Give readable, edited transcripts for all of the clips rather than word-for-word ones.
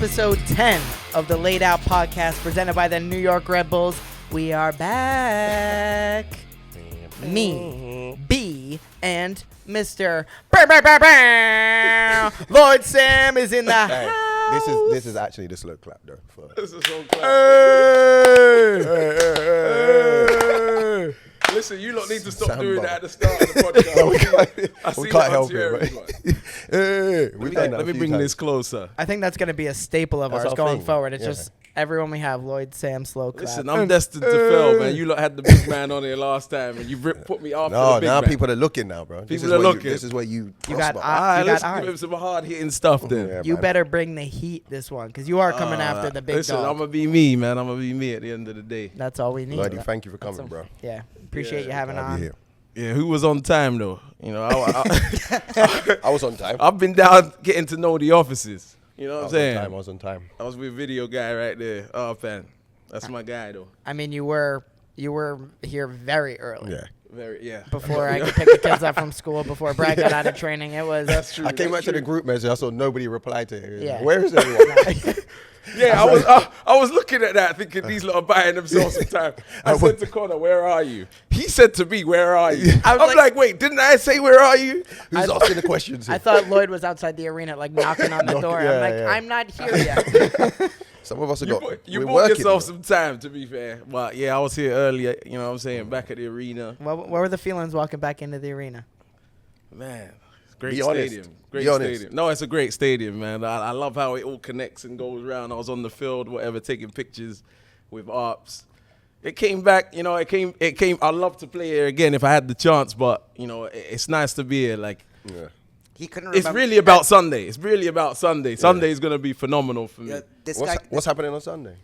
episode 10 of the Lade Out podcast presented by the New York Red Bulls. We are back. Me, B, and Mr. Lloyd Sam is in the house. This is actually the slow clap though. This is so clap. Hey. Listen, you lot need to stop doing that at the start of the podcast. we can't help it, right? Let me bring this closer. I think that's going to be a staple of That's ours our going thing. forward. It's Yeah. just everyone we have, Lloyd Sam, slow clap. Listen, I'm destined to fail, man. You lot had the big man on here last time, and you put me after the No, big now man. people are looking now, bro. People are looking. This is where you got prosper. eyes. Let's got give him some hard-hitting stuff then. Yeah, You man. better bring the heat this one because you are coming after the big Listen, dog. I'm going to be me, man. I'm going to be me at the end of the day. That's all we need. Lloydie, thank you for coming, bro. Yeah, appreciate you having Glad on. you're here. Yeah, who was on time, though? You know, I was on time. I've been down getting to know the offices. You know what I'm saying? I was on time. I was with video guy right there. Oh, fan. That's my guy, though. I mean, you were here very early. Yeah. Before I could pick the kids up from school, before Brad got out of training, it was. That's true. I came back that's to the true. group message. I saw nobody replied to it. Yeah. Where is everyone? Yeah, I was looking at that thinking these lot are buying themselves some time. I said to Connor, where are you? He said to me, where are you? I was I'm like, wait, didn't I say where are you? Who's asking the questions? I thought Lloyd was outside the arena, like knocking on the door. yeah, I'm like, yeah. I'm not here yet. Some of us have You got. you we're bought working, yourself bro. some time, to be fair. But yeah, I was here earlier, you know what I'm saying, back at the arena. What were the feelings walking back into the arena? Man, it's a great Be honest. stadium. Great Be honest. stadium. No, it's a great stadium, man. I love how it all connects and goes around. I was on the field, whatever, taking pictures with Arps. It came back, you know, it came. I'd love to play here again if I had the chance, but, you know, it's nice to be here. Like, Yeah. He couldn't it's remember. really about Sunday. It's really about Sunday. Sunday is going to be phenomenal for me. Yeah, this guy. What's happening on Sunday?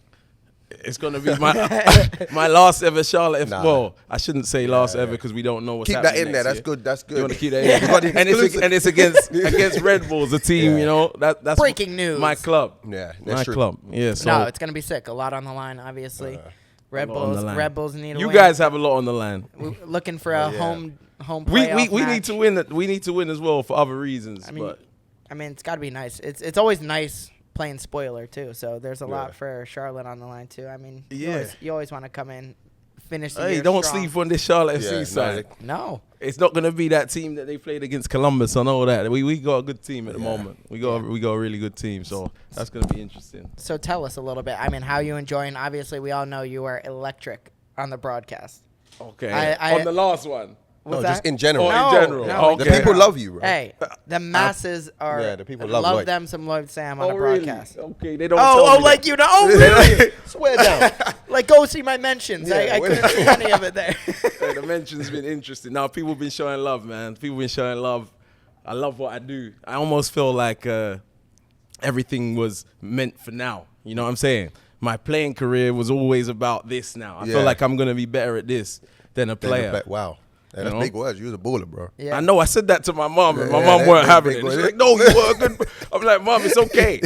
It's going to be my last ever Charlotte. Nah. Well, I shouldn't say last Yeah, ever yeah. because we don't know what's Keep happening that in there. next That's year. good. That's good. You want to keep that in? You got the and it's against Red Bulls, a team. Yeah. You know that's Breaking news. My club. Yeah, My that's true. club. Yeah. So No, it's gonna be sick. A lot on the line, obviously. Red a lot on Bulls. the line. Red Bulls need a you win. guys have a lot on the line. We're looking for a yeah. home We playoff need match. to win. We need to win as well for other reasons. I mean, it's got to be nice. It's always nice playing spoiler too. So there's a lot for Charlotte on the line too. I mean, Yeah. you always want to come in, finish the hey, year don't strong. sleep on this Charlotte Yeah, FC side. No. It's not going to be that team that they played against Columbus. I know that. We got a good team at the moment. We got a really good team. So that's going to be interesting. So tell us a little bit. I mean, how you enjoying? Obviously, we all know you were electric on the broadcast. Okay. I- on the last one. No, What's just that? in general. Oh, No, in general. no, Okay. The people love you, bro. Hey, the masses are. Yeah, the people love Lloyd. them some Lloyd Sam on Oh, the really? broadcast. Okay. They don't tell me like that. you know? Oh, really? Swear down. Like, go see my mentions. Yeah, I couldn't see any of it there. Hey, the mention's been interesting. Now, people been showing love, man. People been showing love. I love what I do. I almost feel like everything was meant for now. You know what I'm saying? My playing career was always about this now. I Yeah. feel like I'm going to be better at this than a player. Wow. Yeah, that's You know? big words. You was a baller, bro. Yeah. I know I said that to my mom, and my Yeah, mom that- weren't that having big it. boy. She's like, no, you were a good. I'm like, Mom, it's okay.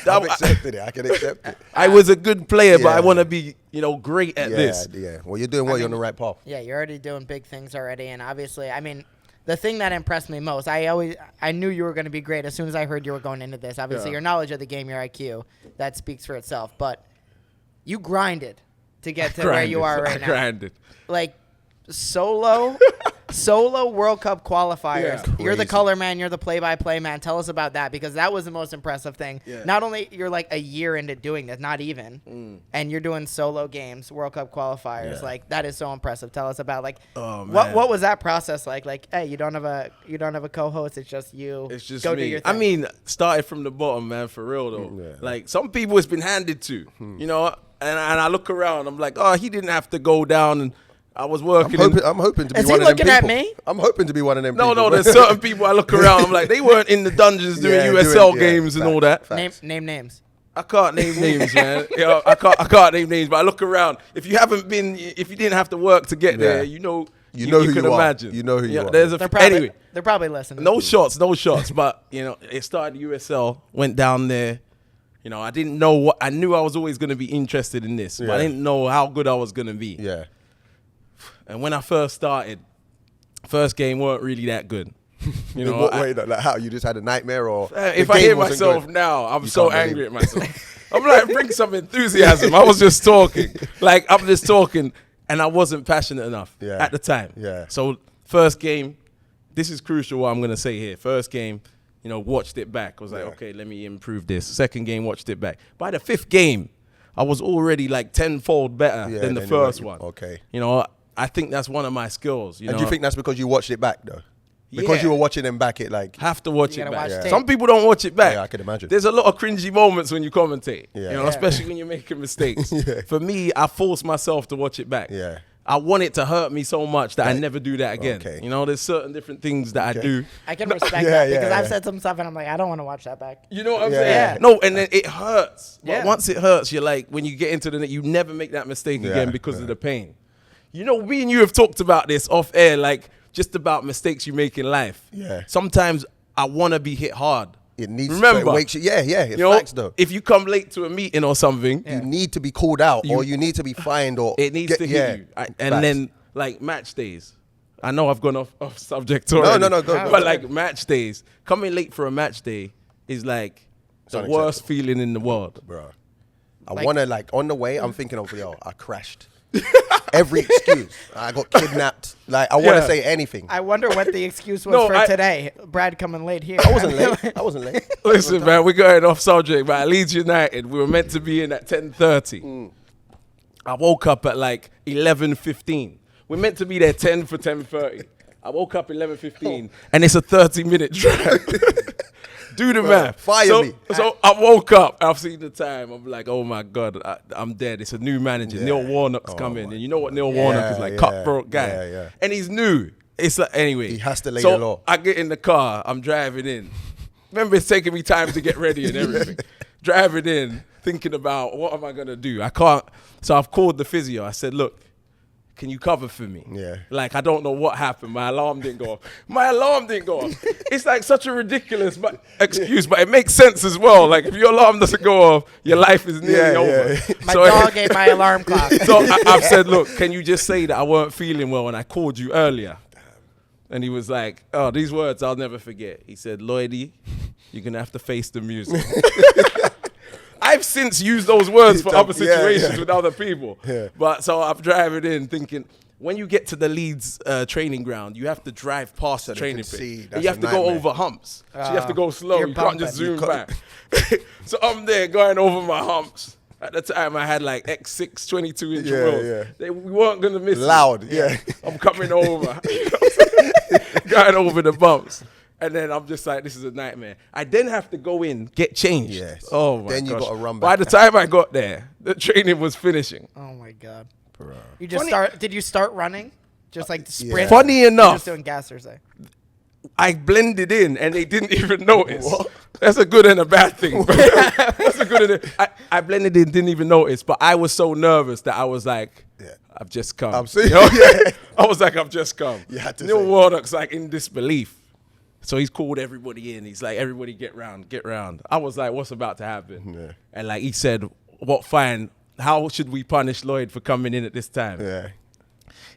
I've accepted it. I can accept it. I was a good player, but Yeah. I want to be, great at Yeah, this. yeah. Well, you're doing well. You're on the right path. Yeah, you're already doing big things already, and obviously, I mean, the thing that impressed me most, I knew you were going to be great as soon as I heard you were going into this. Obviously, Yeah. your knowledge of the game, your IQ, that speaks for itself. But you grinded to get to where you are right now. Grinded. Like solo World Cup qualifiers. Yeah. You're the Crazy. color man. You're the play-by-play man. Tell us about that because that was the most impressive thing. Yeah. Not only you're like a year into doing this, not even, and you're doing solo games, World Cup qualifiers. Yeah. Like that is so impressive. Tell us about Oh, man. what was that process like? Like, hey, you don't have a co-host. It's just you. It's just go me. do your thing. I mean, started from the bottom, man, for real though. Yeah. Like some people it's been handed to, you know, and I look around, I'm like, oh, he didn't have to go down, and I was working. I'm hoping to be Is he one of them looking people. at me? I'm hoping to be one of them No, people. there's certain people I look around, I'm like, they weren't in the dungeons doing Yeah, USL yeah, games and all that. facts. name names. I can't name names, man. I can't name names, but I look around. If you didn't have to work to get there, Yeah. you know who can you are. imagine. You know who you are. There's They're probably listening. no shots, but it started USL, went down there. I didn't know what I knew. I was always going to be interested in this, but I Yeah. didn't know how good I was going to be. Yeah. And when I first started, first game weren't really that good. You In know, what way? Like how? You just had a nightmare, or if the I game hear wasn't myself good? now, I'm You so can't angry at believe myself. I'm like, bring some enthusiasm. I was just talking. Like, I'm just talking, and I wasn't passionate enough at the time. Yeah. So, first game, this is crucial what I'm going to say here. First game, watched it back. I was like, okay, let me improve this. Second game, watched it back. By the fifth game, I was already like tenfold better than the first one. Okay. I think that's one of my skills. And do you think that's because you watched it back, though? Because you were watching them back, it like... Have to watch You it gotta back. watch tape. Some people don't watch it back. Yeah, I can imagine. There's a lot of cringy moments when you commentate. Yeah. Especially when you're making mistakes. Yeah. For me, I force myself to watch it back. Yeah. I want it to hurt me so much that I never do that again. Okay. There's certain different things that I do. I can respect Yeah, that yeah, because I've yeah. said some stuff and I'm like, I don't want to watch that back. You know what I'm Yeah. saying? Yeah. No, and then it hurts. But Yeah. once it hurts, you're like, when you get into the net, you never make that mistake again because of the pain. Me and you have talked about this off air, like just about mistakes you make in life. Yeah. Sometimes I want to be hit hard. It needs Remember, to wake you. Yeah, it's facts, though. if you come late to a meeting or something, You need to be called out, or you need to be fined, or... it needs to hit you. And then, like, match days. I know I've gone off subject already. No, go. But, like, match days. Coming late for a match day is, like, the worst feeling in the world. Bro. I want to, like, on the way, I'm thinking of, I crashed. Every excuse. I got kidnapped. Like, I want to say anything. I wonder what the excuse was for today. Brad coming late here. I wasn't late. Listen, man, we're going off subject, but at Leeds United, we were meant to be in at 10:30. I woke up at like 11:15. We're meant to be there 10 for 10:30. I woke up 11:15, and it's a 30-minute drive. Do the math. Fire me. So I woke up. I've seen the time. I'm like, oh my God, I'm dead. It's a new manager. Yeah. Neil Warnock's coming, and you know what Neil Warnock is like, cutthroat guy, and he's new. It's like anyway. He has to lay the law. I get in the car. I'm driving in. Remember, it's taking me time to get ready and everything. Driving in, thinking about what am I gonna do? I can't. So I've called the physio. I said, look, can you cover for me? Yeah. Like, I don't know what happened. My alarm didn't go off. It's like such a ridiculous excuse, but it makes sense as well. Like, if your alarm doesn't go off, your life is nearly over. My dog ate my alarm clock. So I've said, look, can you just say that I weren't feeling well and I called you earlier? And he was like, oh, these words I'll never forget. He said, Lloydie, you're going to have to face the music. I've since used those words for other situations with other people. Yeah. But so I'm driving in thinking, when you get to the Leeds training ground, you have to drive past the training pitch. You have to go over humps. So you have to go slow. You can't just zoom back. So I'm there going over my humps. At the time, I had like X6 22-inch wheels. We weren't going to miss Loud, it. I'm coming over. Going over the bumps. And then I'm just like, this is a nightmare. I then have to go in, get changed. Yes. Oh, my Then you gosh. got to run back. By the time I got there, the training was finishing. Oh my God. Bro. You just did you start running? Just like sprint? Funny You're enough, just doing gas or say? I blended in and they didn't even notice. What? That's a good and a bad thing. That's a good and I blended in, didn't even notice, but I was so nervous that I was like, I've just come. I'm seeing I was like, I've just come. You had to Neil say. Warnock's like in disbelief. So he's called everybody in. He's like, everybody get round, get round. I was like, what's about to happen? Yeah. And like he said, what fine, how should we punish Lloyd for coming in at this time? Yeah.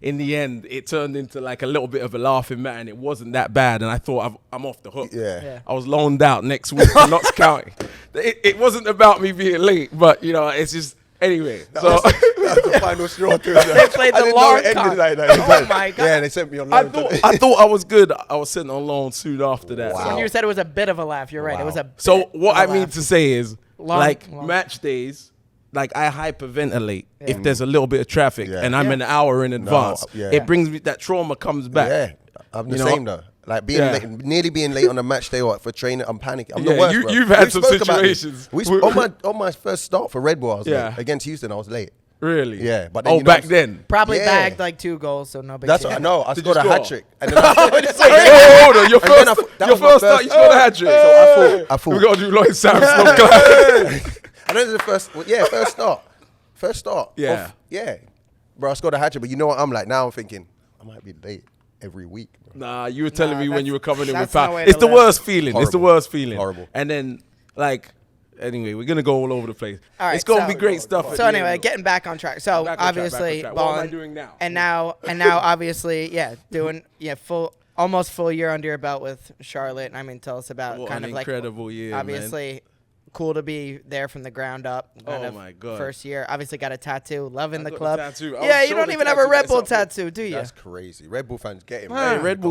In the end, it turned into like a little bit of a laughing matter, and it wasn't that bad. And I thought, I'm off the hook. Yeah. I was loaned out next week for Notts County. It wasn't about me being late, but, it's just, anyway. That was the final straw to it. They played the long con. Like that. Oh my God. Yeah, they sent me on I loan. thought I was good. I was sent on loan soon after that. Wow. When you said it was a bit of a laugh, you're right. It was a bit So what of I a mean laugh. to say is, Long. match days, like I hyperventilate if there's a little bit of traffic and I'm an hour in advance. It brings me, that trauma comes back. Yeah, I'm the same though. Like being late, nearly being late on a match day or for training, I'm panicking. I'm the worst. Bro. You've had We some spoke about this. situations. On my first start for Red Bull, I was late. Against Houston, I was late. Really? Yeah, but then, back then. Probably Yeah. bagged like 2 goals, so no big That's deal. what I know. I Did scored you a score? hat trick. And then I, Hold on. Your And then first, that your was my first start, you scored a hat trick. So I thought we got to do Lloyd Sam slow clap. I know it was the first start. First start. Yeah. Yeah. Bro, I scored a hat trick, but you know what I'm like? Now I'm thinking, I might be late every week. Bro. Nah, you were telling me when you were coming in with that's no power. way It's to the live. worst feeling. It's the Horrible. worst feeling. Horrible. And then, anyway, we're going to go all over the place. All right, it's going to so- be great stuff. at So the anyway, end. getting back on track. So Back on track, obviously, back on track. What am I balling, doing now? And now, obviously, doing full almost full year under your belt with Charlotte. I mean, tell us about What kind an of like incredible year, man. obviously cool to be there from the ground up. Kind Oh of my God. First year, obviously got a tattoo, loving I the got club. the tattoo. I Yeah, was you sure don't the even have a tattoo Red gets Bull up there. tattoo, do you? That's crazy. Red Bull fans get him. Hey, man. Red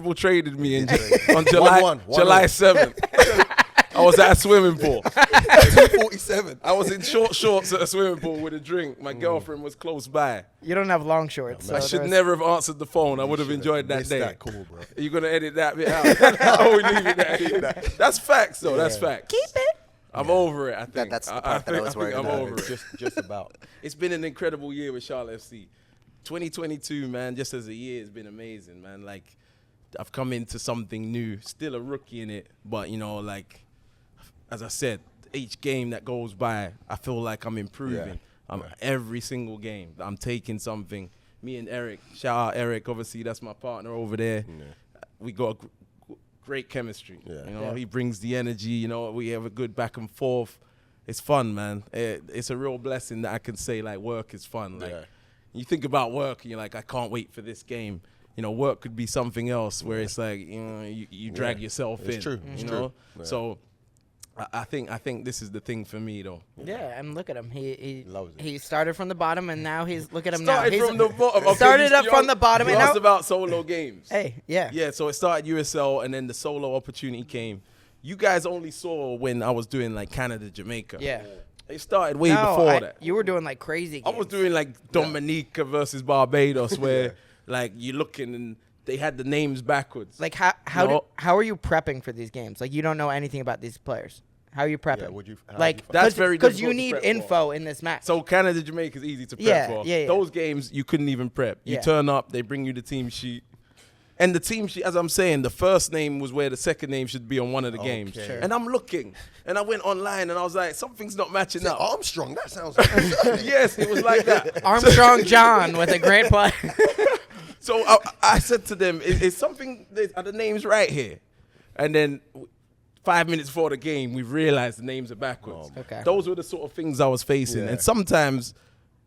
Bull traded me in on 1-1, July 7th. I was at a swimming pool. 247. I was in short shorts at a swimming pool with a drink. My girlfriend was close by. You don't have long shorts. I so should there's- never have answered the phone. I would have enjoyed that Missed day. that call, bro. Are you going to edit that bit out? Oh, we leave it there. That's facts, though. That's facts. Keep it. I'm over it, I think. that's the part that I was worried I'm about. over it. Just about. It's been an incredible year with Charlotte FC. 2022, man, just as a year, has been amazing, man. Like, I've come into something new, still a rookie in it, but, you know, like, as I said, each game that goes by, I feel like I'm improving. Every single game, I'm taking something. Me and Eric, shout out Eric, obviously, that's my partner over there. Yeah. We got great chemistry. Yeah. You know, he brings the energy, you know, we have a good back and forth. It's fun, man. It's a real blessing that I can say, like, work is fun. Like, you think about work and you're like, I can't wait for this game. You know, work could be something else where it's like, you know, you drag yourself in. It's true. You It's know? true. Yeah. So I think this is the thing for me, though. Yeah, and look at him. He Loves it. he started from the bottom, and now look at him now. Started He's from the bottom. Okay, started up from the bottom, You and asked now. about solo games. Hey, yeah. Yeah, so it started USL, and then the solo opportunity came. You guys only saw when I was doing, like, Canada, Jamaica. Yeah. It started way No, before that. You were doing like crazy I games. was doing, like, Dominica versus Barbados, where, like, you're looking and they had the names backwards. Like how No. how are you prepping for these games? Like you don't know anything about these players. How are you prepping? Yeah, how would you That's very because you difficult to need prep for. info in this match. So Canada, Jamaica is easy to prep Yeah, for. yeah. Those games, you couldn't even prep. You Yeah. turn up, they bring you the team sheet. And the team sheet, as I'm saying, the first name was where the second name should be on one of the games. Sure. And I'm looking, and I went online, and I was like, something's not matching up. Armstrong, that sounds like Yes, it was like that. Armstrong John with a great play. So I said to them, is something, are the names right here? And then 5 minutes before the game, we realized the names are backwards. Okay. Those were the sort of things I was facing. Yeah. And sometimes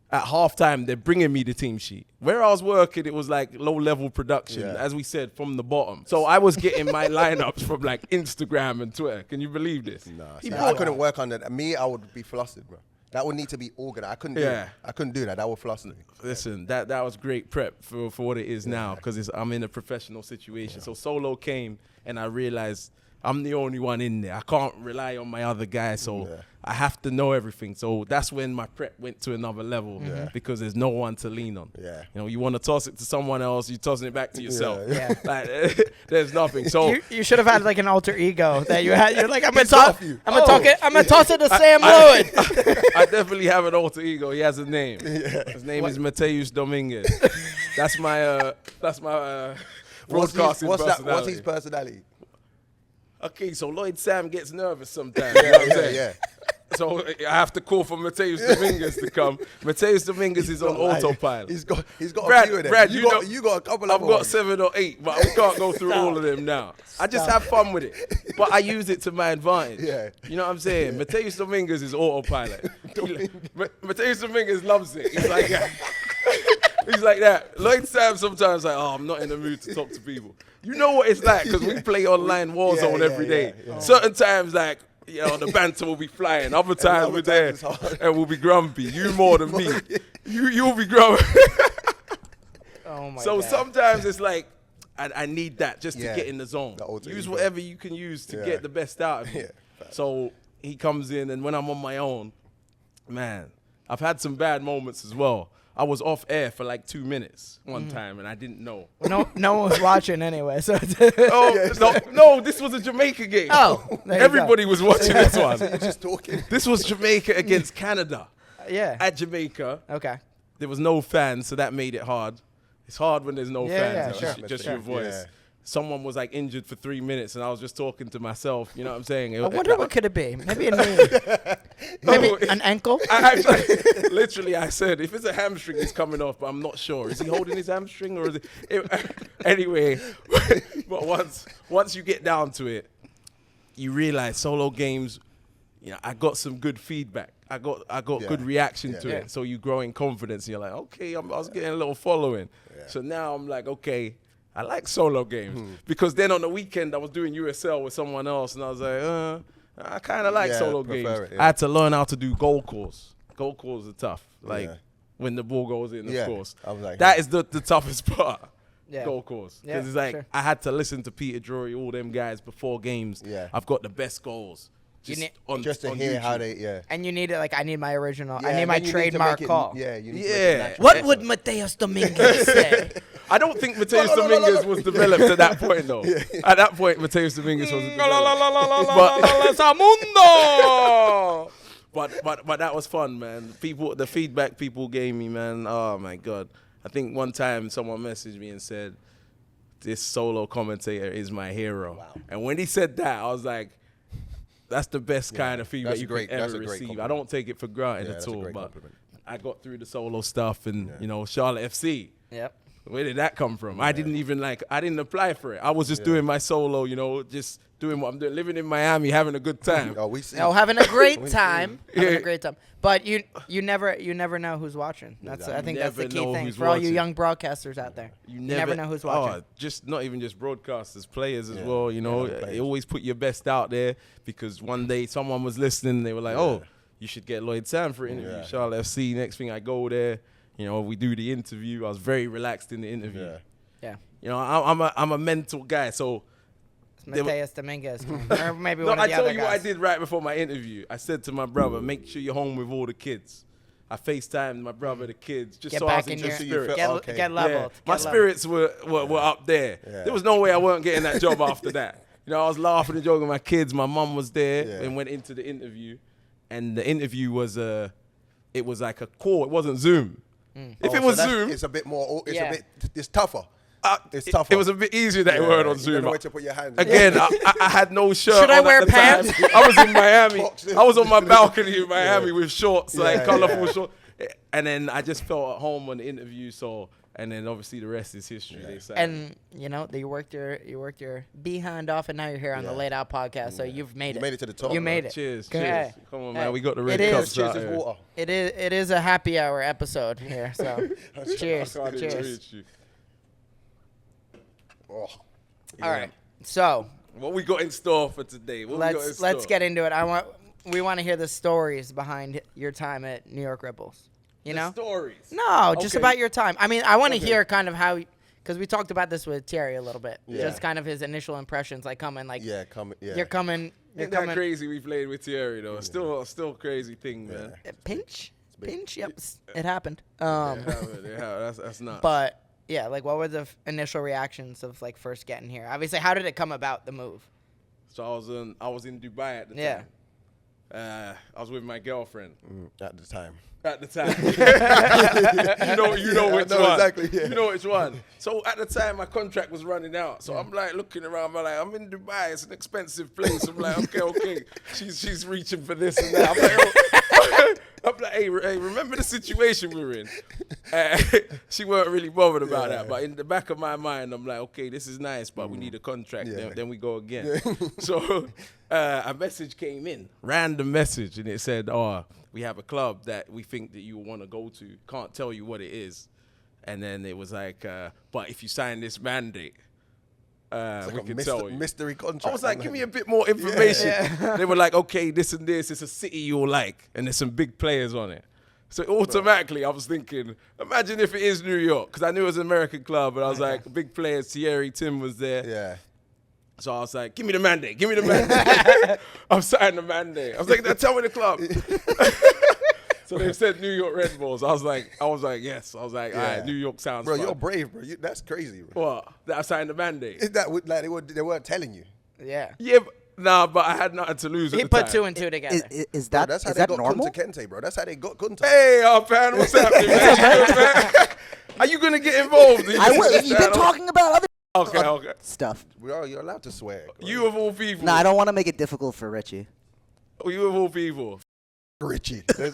at halftime, they're bringing me the team sheet. Where I was working, it was like low-level production, Yeah. as we said, from the bottom. So I was getting my lineups from like Instagram and Twitter. Can you believe this? I couldn't work on that. Me, I would be flustered, bro. That would need to be organized. I couldn't do Yeah. it. I couldn't do that. That would fluster me. Listen, that was great prep for what it is now because I'm in a professional situation. So Solo came and I realized I'm the only one in there. I can't rely on my other guys, so I have to know everything. So that's when my prep went to another level because there's no one to lean on. Yeah. You know, you want to toss it to someone else, you're tossing it back to yourself. Yeah. Like, there's nothing. So You should have had like an alter ego that you had. You're like, I'm gonna He's toss off you. I'm gonna toss it to Sam Lloyd. I definitely have an alter ego. He has a name. His name is Matheus Domingues. That's my broadcasting personality. What's his personality? Okay, so Lloyd Sam gets nervous sometimes. You know what I'm saying? Yeah. So I have to call for Matheus Domingues to come. Matheus Domingues is on autopilot. He's got Brad, a few of them. Brad, you know- got a couple of I've got 7 or 8, but we can't go through all of them now. I just have fun with it, but I use it to my advantage. Yeah. You know what I'm saying? Matheus Domingues is autopilot. Matheus Domingues loves it. He's like that. He's like that. Lloyd Sam sometimes like, oh, I'm not in the mood to talk to people. You know what it's like because we play online Warzone every day. Certain times, like, you know, the banter will be flying. Other times we're there times it's hard. and we'll be grumpy. You more than me. You'll be grumpy. Oh my So God. sometimes it's like, I need that just to Yeah. get in the zone. The alter Use ego. whatever you can use to get the best out of me. Yeah. So he comes in, and when I'm on my own, man, I've had some bad moments as well. I was off air for like 2 minutes one time, and I didn't know. no one was watching anyway. So No, this was a Jamaica game. Oh, there you Everybody was watching this one. You're just talking. This was Jamaica against Canada. yeah. At Jamaica, Okay. there was no fans, so that made it hard. It's hard when there's no Yeah, fans, yeah, it's sure. just Sure. your voice. Yeah. Someone was like injured for 3 minutes, and I was just talking to myself. You know what I'm saying? I wonder what could it be? Maybe a knee. Maybe No, an ankle. I actually, literally, I said, if it's a hamstring, it's coming off, but I'm not sure. Is he holding his hamstring or is it? Anyway, but once you get down to it, you realize solo games. You know, I got some good feedback. I got good reaction to Yeah. it. So you grow in confidence. And you're like, okay, I was getting a little following. Yeah. So now I'm like, okay, I like solo games because then on the weekend I was doing USL with someone else, and I was like, I kind of like solo games. It, I had to learn how to do goal calls. Goal calls are tough. Like when the ball goes in, of course. I was like, that is the toughest part. Yeah. Goal calls. Yeah, Because it's like sure. I had to listen to Peter Drury, all them guys before games. Yeah. I've got the best goals. Just to on hear YouTube. how they, And you need it, like, I need my original. Yeah, I need and my then you need to trademark make it- call. Yeah, you need to Yeah. make it natural. What would Matheus Domingues say? I don't think Matheus Domingues was developed at that point, though. At that point, Matheus Domingues wasn't developed. But that was fun, man. The feedback people gave me, man. Oh my God. I think one time someone messaged me and said, "This solo commentator is my hero." Wow. And when he said that, I was like, "That's the best kind of feedback you could ever receive." I don't take it for granted at all. But I got through the solo stuff, and Charlotte FC. Yep. Where did that come from? I didn't apply for it. I was just doing my solo, just doing what I'm doing, living in Miami, having a good time. Oh, we see. No, having a great time. Having Yeah. a great time. But you never know who's watching. I think that's the never key know thing who's for all you watching. young broadcasters out there. You never know who's watching. Just not even just broadcasters, players as well. players. You always put your best out there because one day someone was listening and they were like, "Oh, you should get Lloyd Sam for an interview." Yeah. Charlotte FC. Next thing I go there, we do the interview. I was very relaxed in the interview. Yeah. I'm a mental guy, so. Matheus Domingues. Or maybe No, one of I the tell other you guys. what I did right before my interview. I said to my brother, "Make sure you're home with all the kids." I FaceTimed my brother, the kids, just Get so I back was in in your spirit. get leveled. My Get leveled. spirits were up there. Yeah. There was no way I weren't getting that job after that. I was laughing and joking with my kids. My mum was there and went into the interview. And the interview was it was like a call. It wasn't Zoom. If it was Zoom, it's a bit more. It's tougher. It's tougher. It was a bit easier that it weren't on You Zoom. don't know where to put your hands. Again, I had no shirt. Should I on wear at the pants? time. I was in Miami. Boxers. I was on my balcony in Miami with shorts, like Yeah, colorful shorts. And then I just felt at home on the interview. And then obviously the rest is history. They say. And you worked your behind off, and now you're here on the Lade Out podcast. So you've made it. You made it to the top. You made it. Cheers, Okay. cheers. Come on, Hey, man. We got the red it cups is. out Cheers here. is water. It is a happy hour episode here. So cheers, I can't even cheers. reach you. Oh. All right. So What we got in store for today? let's get into it. We want to hear the stories behind your time at New York Red Bulls. The stories. No, just Okay. about your time. I mean, I want to hear kind of how, because we talked about this with Thierry a little bit. Yeah. Just kind of his initial impressions, like coming, like Yeah, coming. Yeah. you're coming, you're Isn't that coming. crazy we played with Thierry though? Still crazy thing, man. Pinch. Yep, it happened. That's nuts. But yeah, like what were the initial reactions of like first getting here? Obviously, how did it come about, the move? So I was in Dubai at the Yeah. time. I was with my girlfriend At the time. at the time. you know which I know one. exactly, yeah. You know which one. So at the time my contract was running out. So I'm like looking around, I'm in Dubai, it's an expensive place. I'm like, okay. She's reaching for this and that. I'm like, hey, remember the situation we were in? She weren't really bothered about that. But in the back of my mind, I'm like, okay, this is nice, but we need a contract. Yeah. Then we go again. So a message came in, random message, and it said, "Oh, we have a club that we think that you want to go to. Can't tell you what it is." And then it was like, but if you sign this mandate, we Like can a tell you. mystery contract. I was like, give me a bit more information. They were like, okay, this and this. It's a city you'll like, and there's some big players on it. So automatically, I was thinking, imagine if it is New York, because I knew it was an American club, and I was like, big players. Thierry, Tim was there. Yeah. So I was like, give me the mandate. Give me the mandate. I'm signing the mandate. I was like, tell me the club. So they said New York Red Bulls. I was like, yes. I was like, all right, New York sounds Bro, fun. you're brave, bro. That's crazy, bro. What? That I signed the mandate. Is that like they weren't telling you? Yeah. Yeah, but I had nothing to lose at He the put time. two and two together. Is Bro, that that's how is they that got normal? Kunta Kente, bro. That's how they got Kunta. Hey, Pan, what's happening, man? You good, man? Are you gonna get involved? In I this will. You've been channel? talking about other Okay. stuff. You're allowed to swear. You of all people. No, I don't want to make it difficult for Richie. You of all people. Richie. Laid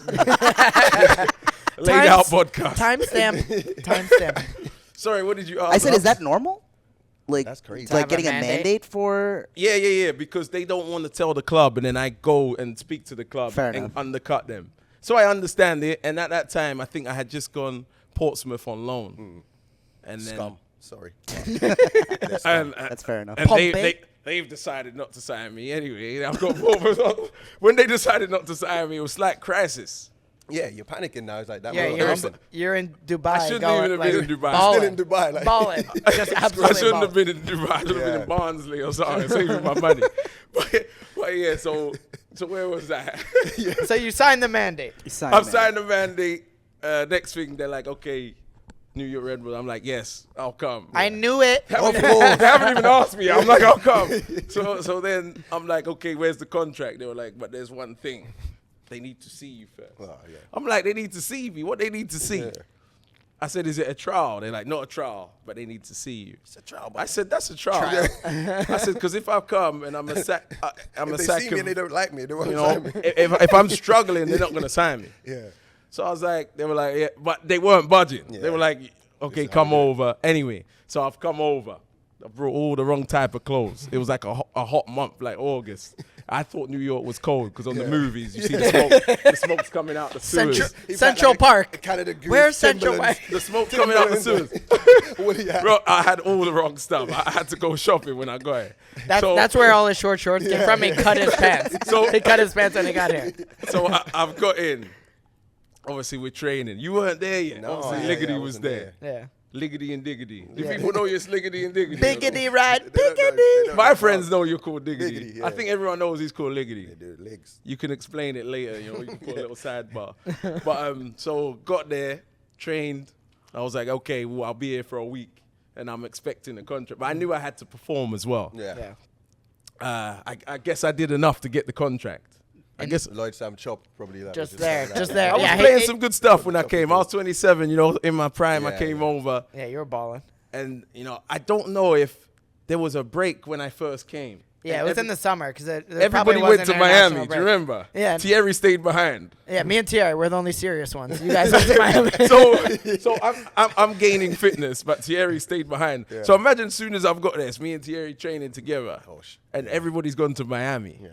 Out podcast. Timestamp. Sorry, what did you ask? I said, is that normal? Like, That's crazy. To have like getting a a mandate? mandate for. Yeah, because they don't want to tell the club, and then I go and speak to the club Fair and enough. undercut them. So I understand it, and at that time, I think I had just gone Portsmouth on loan. And then Scum. Sorry. That's fair enough. And Pump they've decided not to sign me anyway. I've got both. When they decided not to sign me, it was like crisis. Yeah, you're panicking now. It's like that. Yeah, you're in Dubai. I shouldn't going, even have been in Dubai. Balling, Still in Dubai, like- balling. Just I absolutely shouldn't have balling. been in Dubai. I should have been Yeah. in Barnsley or something, saving my money. But yeah, so where was that? So you signed the mandate. You signed I've it. signed the mandate. Next thing, they're like, okay, New York Red Bull. I'm like, yes, I'll come. I knew it. They haven't even asked me. I'm like, I'll come. So then I'm like, okay, where's the contract? They were like, but there's one thing. They need to see you first. Oh, yeah. I'm like, they need to see me. What they need to see? Yeah. I said, is it a trial? They're like, not a trial, but they need to see you. It's a trial. I said, that's a trial. I said, because if I come and I'm a sack, I'm If a they sack see me and they of, don't like me, they won't you sign know, me. if I'm struggling, they're not going to sign me. Yeah. So I was like, they were like, yeah, but they weren't budging. Yeah. They were like, okay, This is how come we do it. over. Anyway, so I've come over. I brought all the wrong type of clothes. It was like a hot month, like August. I thought New York was cold because on the movies, you see the smoke. The smoke's coming out the sewers. Central Park. Canada Goose, Where's Central Timberlands. Park? The smoke coming out the sewers. What do you have? Bro, I had all the wrong stuff. I had to go shopping when I got here. That's where all his short shorts came from. He cut his pants. So- he cut his pants when he got here. So I've got in. Obviously, we're training. You weren't there yet. No, Obviously, yeah, Liggity I was wasn't there. Yeah. Liggity and Diggity. Yeah. If people know you're Sliggity and Diggity. Biggity right, They don't know- they biggity. don't My know friends about- know you're called Diggity. Diggity, yeah. I think everyone knows he's called Liggity. They do legs. You can explain it later, you know, you can put a little sidebar. But so got there, trained. I was like, okay, well, I'll be here for a week. And I'm expecting a contract. But I knew I had to perform as well. Yeah. Yeah. I guess I did enough to get the contract. I guess Lloyd Sam chop probably that. Just was there, like just that. there. I was Yeah, playing he- some good stuff when I came. I was 27, you know, in my prime. I Yeah, came yeah. over. Yeah, you were balling. And, you know, I don't know if there was a break when I first came. Yeah, And it was in the summer because everybody went to Miami. Do you remember? Yeah. Thierry stayed behind. Yeah, me and Thierry, we're the only serious ones. You guys went to Miami. So I'm gaining fitness, but Thierry stayed behind. Yeah. So imagine as soon as I've got this, me and Thierry training together, Gosh. and everybody's gone to Miami. Yeah.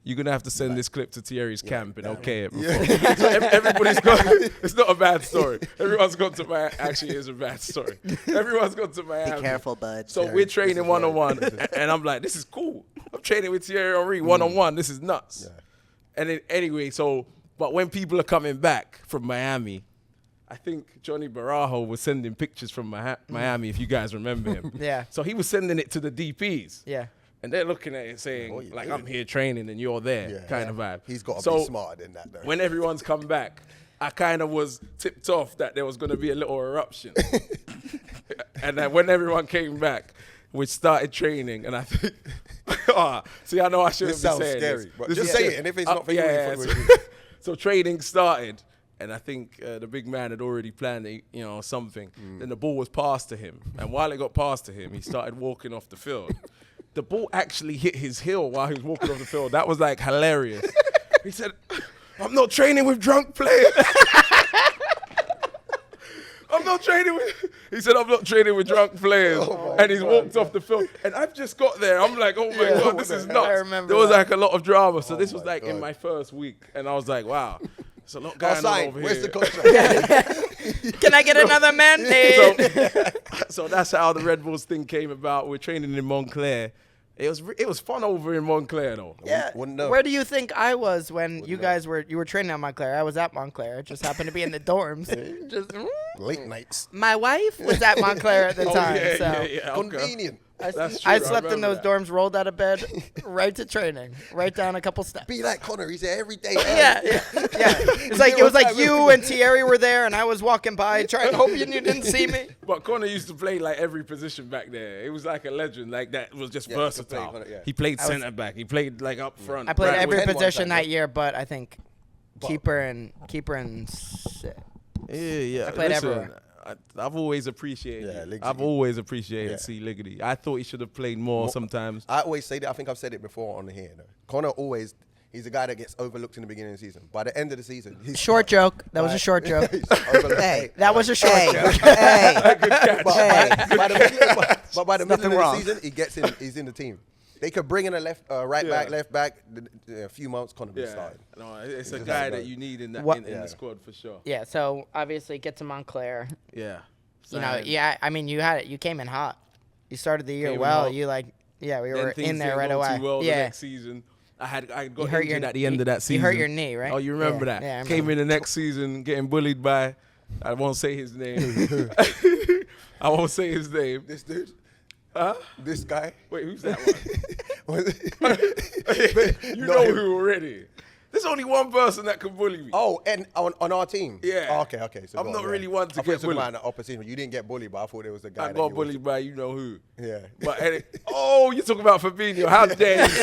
You're gonna have to send this clip to Thierry's camp and damn. okay it before. So everybody's gone. It's not a bad story. Everyone's gone to Miami. Actually, it's a bad story. Everyone's gone to Miami. Be careful, bud. So Thierry, we're this training is one on one, and I'm like, this is cool. I'm training with Thierry Henry one on one. This is nuts. Yeah. And then anyway, but when people are coming back from Miami, I think Johnny Barajo was sending pictures from Miami, if you guys remember him. Yeah. So he was sending it to the DPs. Yeah. And they're looking at it saying, What you like, doing? I'm here training and you're there, Yeah. kind of vibe. He's got to So be smarter than that, though. when everyone's come back, I kind of was tipped off that there was going to be a little eruption. And then when everyone came back, we started training, and I think, see, I know I shouldn't This be sounds saying scary, this. but This just is- say it, and if it's not for you, yeah, it's so, for you. so training started, and I think the big man had already planned, something. Then the ball was passed to him, and while it got passed to him, he started walking off the field. The ball actually hit his heel while he was walking off the field. That was like hilarious. He said, "I'm not training with drunk players." I'm not training with. He said, "I'm not training with drunk players," and he's walked off the field. And I've just got there. I'm like, "Oh my god, this is nuts!" I remember There was that. like a lot of drama. So this was my like in God. my first week, and I was like, "Wow, there's a lot I'll going on sign. over Where's here." the contract? Can I get another mandate? So that's how the Red Bulls thing came about. We're training in Montclair. It was fun over in Montclair though. Yeah. Wouldn't know. Where do you think I was when you know. guys were training at Montclair? I was at Montclair. It just happened to be in the dorms. Just Late nights. my wife was at Montclair at the time, yeah, so yeah, okay. Convenient. That's true. I slept in remember those that. dorms, rolled out of bed, right to training, right down a couple steps. Be like Connor. He's there every day. Yeah. It was like you and Thierry were there, and I was walking by trying to hope you didn't see me. But Connor used to play like every position back there. It was like a legend. Like that was just Yeah, he could play versatile. Connor, yeah. He played I was- centre back. He played like up front. I played right every wing. Ten one position time, that yeah. year, but I think keeper and Yeah. I played everywhere. I've always appreciated. Yeah, it. Ligsy. I've always appreciated Yeah. C. Liggity. I thought he should have played more sometimes. I always say that. I think I've said it before on here. Though. Connor always, he's a guy that gets overlooked in the beginning of the season. By the end of the season, he's Short joke. That was a Right. short joke. He's overlooked. Hey. That was a short Hey, joke. hey, But hey. by the middle, but by the middle Nothing of wrong. the season, he gets in. He's in the team. They could bring in a right Yeah. back, left back. A few months, Connor be Yeah, starting. no, it's a just guy how it that goes. you need in that What- in Yeah. the squad for sure. Yeah, so obviously get to Montclair. Yeah. yeah. I mean, you came in hot. You started the year Came in well. hot. We were Things in there didn't right go away. Too well the Yeah. next season. I got hurt injured at the end of that season. You hurt your knee, right? Oh, you remember that? Yeah, I Came remember. in the next season getting bullied by, I won't say his name. I won't say his name. This dude? Huh? This guy? Wait, who's that one? Was it- You No, know him. who already. There's only one person that can bully me. Oh, and on our team? Yeah. Oh, okay. So I'm go not on, really one to I thought get you were talking bullied. about the opposition. You didn't get bullied, but I thought it was the guy. I that got you was- bullied by you know who. Yeah. But you're talking about Fabinho. How dare you?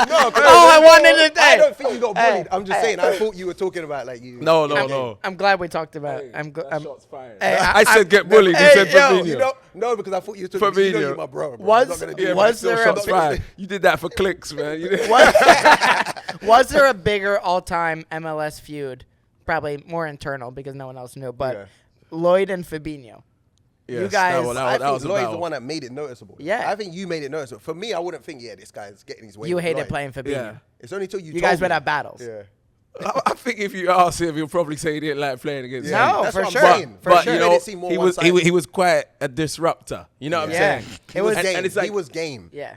No, I wanted to. I don't think you got Hey, bullied. I'm just saying. I thought you were talking about like you. No. I'm glad we talked about. Hey, that shot's fired. Hey, I said get bullied. You Hey, said yo, Fabinho. You know, no, because I thought you were talking. You know Fabinho. you're my bro. Bro. Was- I'm not gonna do Yeah, that. but Was still there a- shots fired. You did that for clicks, man. You did. Was there a bigger all-time MLS feud? Probably more internal because no one else knew. But Yeah. Lloyd and Fabinho. Yes, guys- I that was think a Lloyd's the battle. one that made it noticeable. Yeah. I think you made it noticeable. For me, I wouldn't think, this guy's getting his way. You with hated Lloyd. playing Fabinho. Yeah. It's only until you You told guys me. would have battles. Yeah. I think if you ask him, he'll probably say he didn't like playing against Yeah. him. No, That's for what I'm sure. saying. For But sure. you Made know, it seem more he was one-sided. he was quite a disruptor. You know what I'm Yeah. saying? He was And- game. and it's like- he was game. Yeah.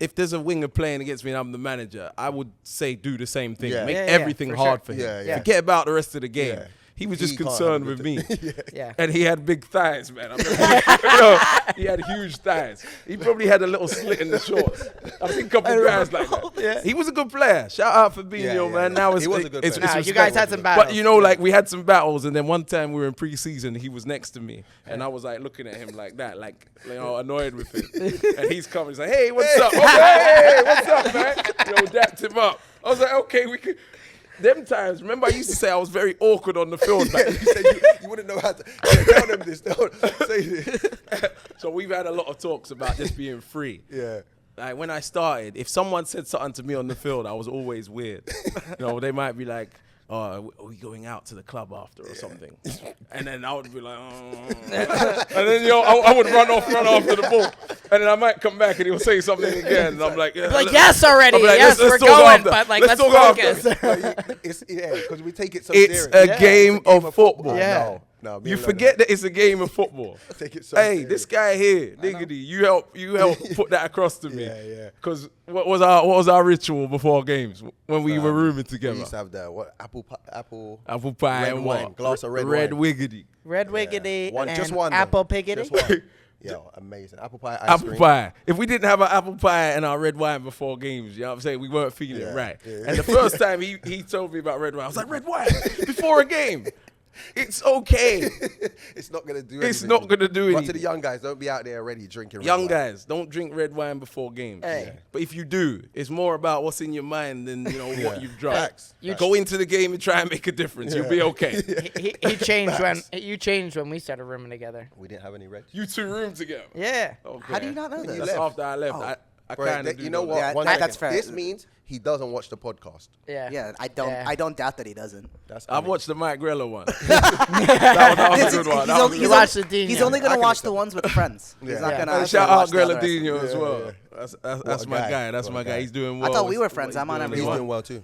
If there's a winger playing against me and I'm the manager, I would say do the same thing. Yeah. Make Yeah, yeah, everything for hard sure. for him. Yeah, yeah. Forget about the rest of the game. Yeah. He was He just can't concerned have with a me. good Yeah. And he had big thighs, man. I remember, he had huge thighs. He probably had a little slit in the shorts. I've seen a couple guys like that. Yeah. He was a good player. Shout out Fabinho, Yeah, yeah, man. yeah. Now it's He was a good it's player. Nah, you respect. guys had some battles. But you know, like we had some battles, and then one time we were in preseason, he was next to me, and I was like looking at him like that, like annoyed with him. And he's coming, he's like, "Hey, what's up? Oh, hey, what's up, man?" Dapped him up. I was like, "Okay, we could." Them times, remember I used to say I was very awkward on the field back You said you wouldn't know how to tell them this. Don't say this. So we've had a lot of talks about this being free. Yeah. Like when I started, if someone said something to me on the field, I was always weird. They might be like, "Oh, are we going out to the club after or something?" And then I would be like, "Oh." And then I would run after the ball, and then I might come back and he'll say something again, and I'm like, yeah, Like, yes, already. I'll be like, Yes, let's we're talk going. after. But, like, Let's let's talk focus. after. Because we take it so It's serious. a Yeah, game it's a of football. Yeah. No, me You and Lade forget that it's a game of football. take it so Hey, serious. this guy here, Diggity, you help put that across to me. Yeah, yeah. Because what was our ritual before games when we were rooming We together? used to have the apple Apple pie red and wine, what? glass of red wine. wiggity. Red Wiggity One, and just one. though. Apple Piggity. Just one. Yo, amazing. Apple pie, ice Apple cream. pie. If we didn't have an apple pie and our red wine before games, you know what I'm saying? We weren't feeling Yeah, it right. yeah. And the first time he told me about red wine, I was like, red wine before a game. It's okay. It's not gonna do. It's anything. not gonna do But to anything. the young guys, don't be out there already drinking. red Young wine. guys, don't drink red wine before games. Hey. Yeah. But if you do, it's more about what's in your mind than what you've drunk. Facts. You go into the game and try and make a difference. You'll be okay. He changed when we started rooming together. We didn't have any red. You two room together. Yeah. Okay. How do you not know That's this? left. after I left. Oh. I Bro, kind of you know what? Yeah, One that's second. fair. This means he doesn't watch the podcast. Yeah. Yeah, I Yeah. don't doubt that he doesn't. That's I've funny. watched the Mike Grella one. that was a good one. He's That was only, a You good watched one. the Dino. he's only I gonna can watch accept the ones with friends. He's Yeah. not Yeah. gonna. Shout watch out the other Greladino rest. as Yeah, well. yeah. That's a my guy. guy. That's What my a guy. guy. He's doing I well. thought we were with friends. what I'm on doing. every He's one. doing well too.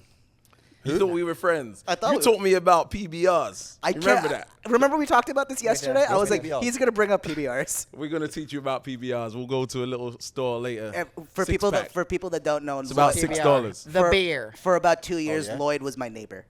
You thought we were friends. I thought You we- taught me about PBRs. I You remember can't- that? Remember we talked about this yesterday? I was like, PBRs? he's gonna bring up PBRs. We're gonna teach you about PBRs. We'll go to a little store later. And for Six people pack. that don't know, It's about PBR. $6. The beer. For about 2 years, yeah? Lloyd was my neighbor.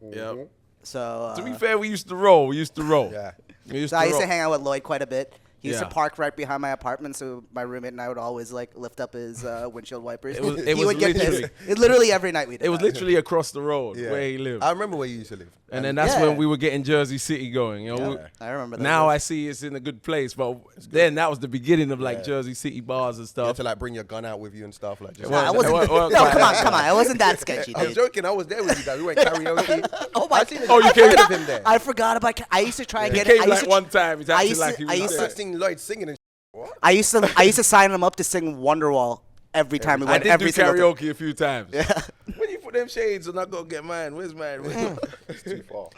Yep. So, To be fair, we used to roll. Yeah. We used so I used to roll. hang out with Lloyd quite a bit. He used to Yeah. park right behind my apartment, so my roommate and I would always like lift up his windshield wipers. It was- he was would get literally- pissed. Literally every night we did. It was that. literally across the road Yeah. where he lived. I remember where you used to live. And then that's Yeah. when we were getting Jersey City going. You know, Yeah. I remember that. now I see it's in a good place, but then that was the beginning of like Yeah. Jersey City bars and You had stuff. to like bring your gun out with you and stuff like. Just, Well, I wasn't. Well, no, quite come on, that come on. It wasn't that sketchy, I'm dude. joking. I was there with you guys. We went karaoke. Oh my! I seen Oh, you I came- heard of him there. I forgot about. I used to try and He get. came I used like to, one time. He's I acting used like to- he I was used to- there. I seen Lloyd singing and what? I used to sign him up to sing Wonderwall every time we I went. did every do single karaoke a few times. Yeah. When you put them shades on, I go get mine. Where's mine? It's too far.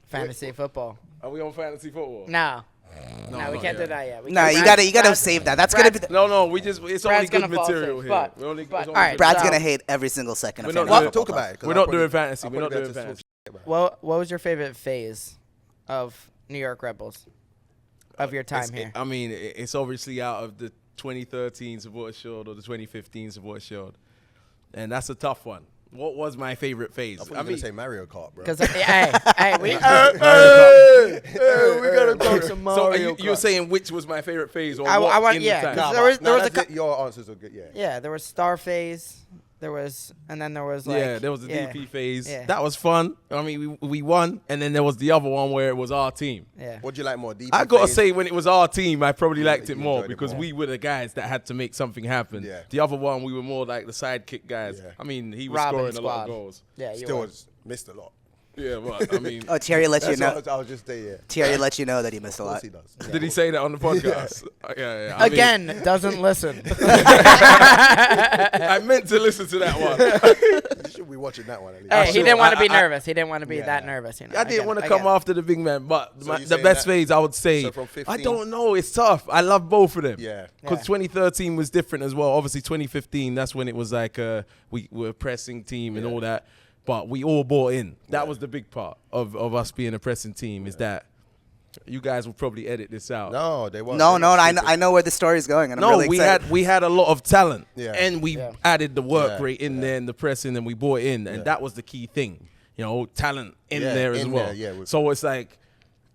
Fantasy football. Are we on fantasy football? No. No, we not can't do yet. that yet. We Nah, can't- you gotta save that. That's gonna be. Brad's- No, we just it's only Brad's good gonna fall material asleep, here. but- We're only, but- it's only all right, good Brad's So- gonna hate every single second of We're not fantasy doing- Talk football. about it. 'cause We're I'll not doing probably- fantasy. I'll We're not probably doing be able to fantasy. talk about it. What was your favorite phase of New York Rebels? of your time here? I mean, it's obviously out of the 2013 Supporters Shield or the 2015 Supporters Shield, and that's a tough one. What was my favorite phase? I thought you were going to say Mario Kart, bro. Because hey, we gotta talk some So you're saying which was my favorite phase? Or I what want- in yeah, the time? 'cause there was your answers are good, yeah. Yeah, there was Star Phase. There was, and then there was like there was the DP phase. Yeah. That was fun. I mean, we won, and then there was the other one where it was our team. Yeah. What do you like more, DP I gotta phase? say, when it was our team, I probably liked it you more enjoyed it because more. we were the guys that had to make something happen. Yeah. The other one, we were more like the sidekick guys. Yeah. I mean, he was Robin scoring a lot squad. of goals. Yeah, you Still were. was missed a lot. Yeah, but I mean, Oh, Thierry let you That's know. what I was just saying, yeah. Thierry let you know that he missed a Of lot. course he does. did he say that on the podcast? Yeah. I mean, Again, doesn't listen. I meant to listen to that one. You should be watching that one at least. Hey, he sure. didn't want to I- be I- nervous. He didn't want to be Yeah. that nervous. You know. I didn't get want it, to I come get it. after the big man, but So you're the saying best that- phase I would say, So from I 15? don't know, it's tough. I love both of them. Yeah. Because Yeah. 2013 was different as well. Obviously, 2015, that's when it was like we were a pressing team and Yeah. all that. But we all bought in. That Yeah. was the big part of us being a pressing team is that you guys will probably edit this out. No, they weren't. No, They no, were I know, stupid. I know where the story's going, and I'm No, really we excited. had a lot of talent, Yeah. and we Yeah. added the work Yeah, rate in yeah. there and the pressing, and we bought in, and Yeah. that was the key thing. You know, talent in Yeah, there as in well. there, yeah, with- So it's like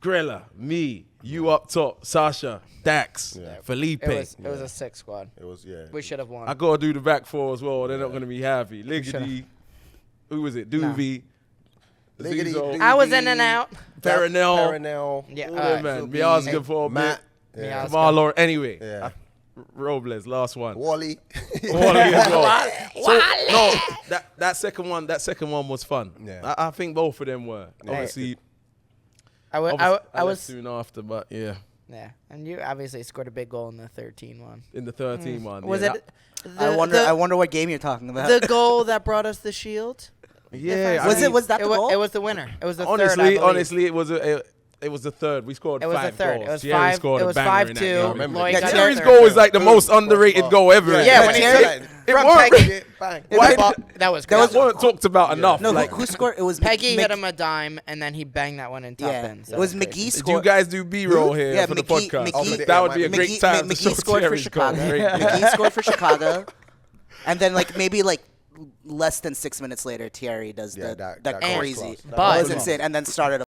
Grella, me, you up top, Sasha, Dax, Yeah. Felipe. It was a 6 squad. It was, yeah. We should have won. I gotta do the back four as well. They're not gonna be happy. should've. Liggity, who was it? Doovie, Liggity, Zizo, Doovie, I was in and out. Perenel, Perenel. Yeah, all them, man. Phil Miazga B, for a Matt. bit. Yeah. Kamar Laura. Anyway, Yeah. Robles, last one. Wally. Wally as well. So, no, that second one was fun. Yeah. I think both of them were. Obviously, I left was soon after, but yeah, yeah, and you obviously scored a big goal in the 13 one. in the 13 one. Was yeah, it? I wonder what game you're talking about. the goal that brought us the shield? Yeah, I was mean, that the goal? It was the winner. It was the honestly, third. I believe. honestly, it was the third. We scored It was the 5 third. goals. It was Thierry 5. scored It a was banger in that 5-2. game. I remember. Lloyd Yeah, got Thierry's the goal third. is like the most underrated goal ever. Yeah, when he Yeah. took It from worked. Peggy. Bang. Why That was that crazy. weren't talked about enough. no, like, who scored? It was Peggy Mc- hit him a dime, and then he banged that one in top Yeah, end. So it was crazy. McGee do you scored. guys do B-roll here Yeah, for the McGee- podcast? McGee- That would be a McGee- great time to show McGee scored for Thierry's goal. Chicago. Great. McGee scored for Chicago, and then maybe less than 6 minutes later, Thierry does Yeah, that that crazy. cross. But- That was insane, and then started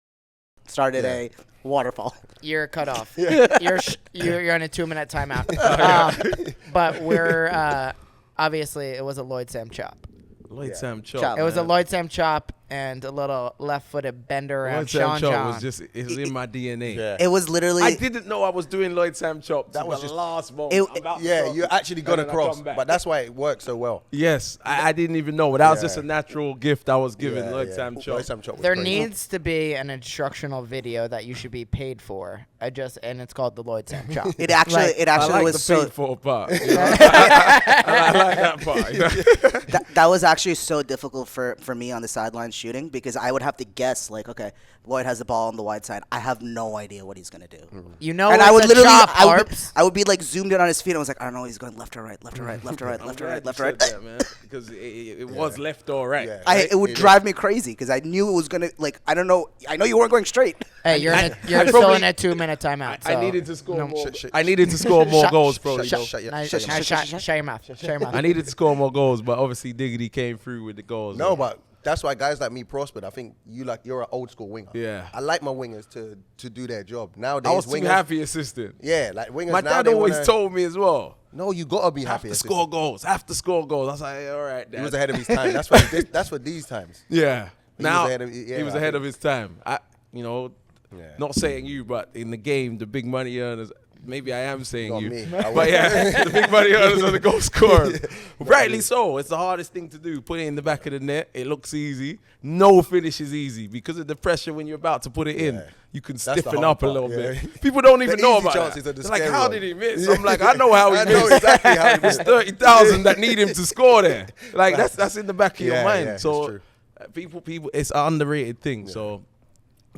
Yeah. a waterfall. You're cut off. You're on a 2-minute timeout. But we're obviously it was a Lloyd Sam chop. Lloyd Sam Chop. Chop. It was a man. Lloyd Sam chop and a little left-footed bender around Lloyd Sam Sean Chop John. was just it's in my DNA. Yeah. It was literally. I didn't know I was doing Lloyd Sam Chop. That was was just- the last moment. It- I'm about to Yeah, stop. you actually got And then I across, come back. but that's why it worked so well. Yes, I didn't even know. But that was Yeah. just a natural gift I was given. Yeah, Lloyd yeah. Sam Chop. Lloyd Sam Chop was There crazy. needs to be an instructional video that you should be paid for. And it's called the Lloyd Sam chop. It actually, Like, it I actually like was the so. paid for part. You know? I like that part. You know? That was actually so difficult for me on the sideline shooting because I would have to guess okay, Lloyd has the ball on the wide side. I have no idea what he's gonna do. You know, And it's I would a literally, chop, I Harps. would be zoomed in on his feet. I was like, I don't know, he's going left or right, left or right, left or right, left or right, left or right. That, man, because it was left or right. Yeah. It would It drive me crazy because I knew it was gonna I don't know. I know you weren't going straight. Hey, you're I still probably- in a 2-minute timeout. I so needed to score no. more. Shut- I needed to score more shut- goals, probably. shut your- Now, shut your- now shut your mouth. Shut your mouth. I needed to score more goals, but obviously Diggity came through with the goals. No, but that's why guys like me prospered. I think you're an old school winger. Yeah. I like my wingers to do their job. Nowadays, I was too wingers, happy assistant. Yeah, like wingers. My now dad they always wanna, told me as well. No, you gotta be Have happy. to assistant. score goals. Have to score goals. I was like, all right, Dad. He was ahead of his time. That's for these times. Yeah. He Now was ahead of- yeah, he was I ahead think- of his time. Yeah. Not saying you, but in the game, the big money earners. Maybe I am saying Not you, me. but yeah, the big money earners are the goal scorers. Rightly so. It's the hardest thing to do. Put it in the back of the net. It looks easy. No finish is easy because of the pressure when you're about to put it in. Yeah. You can That's the stiffen hard up a part, little yeah. bit. People don't even The know easy about chances that. are the They're like, scary how one. did he miss? I'm like, I know how he I missed. know exactly how he There's missed. 30,000 that need him to score there. Like that's in the back of your Yeah, mind. yeah, it's so true. people, it's an underrated thing. So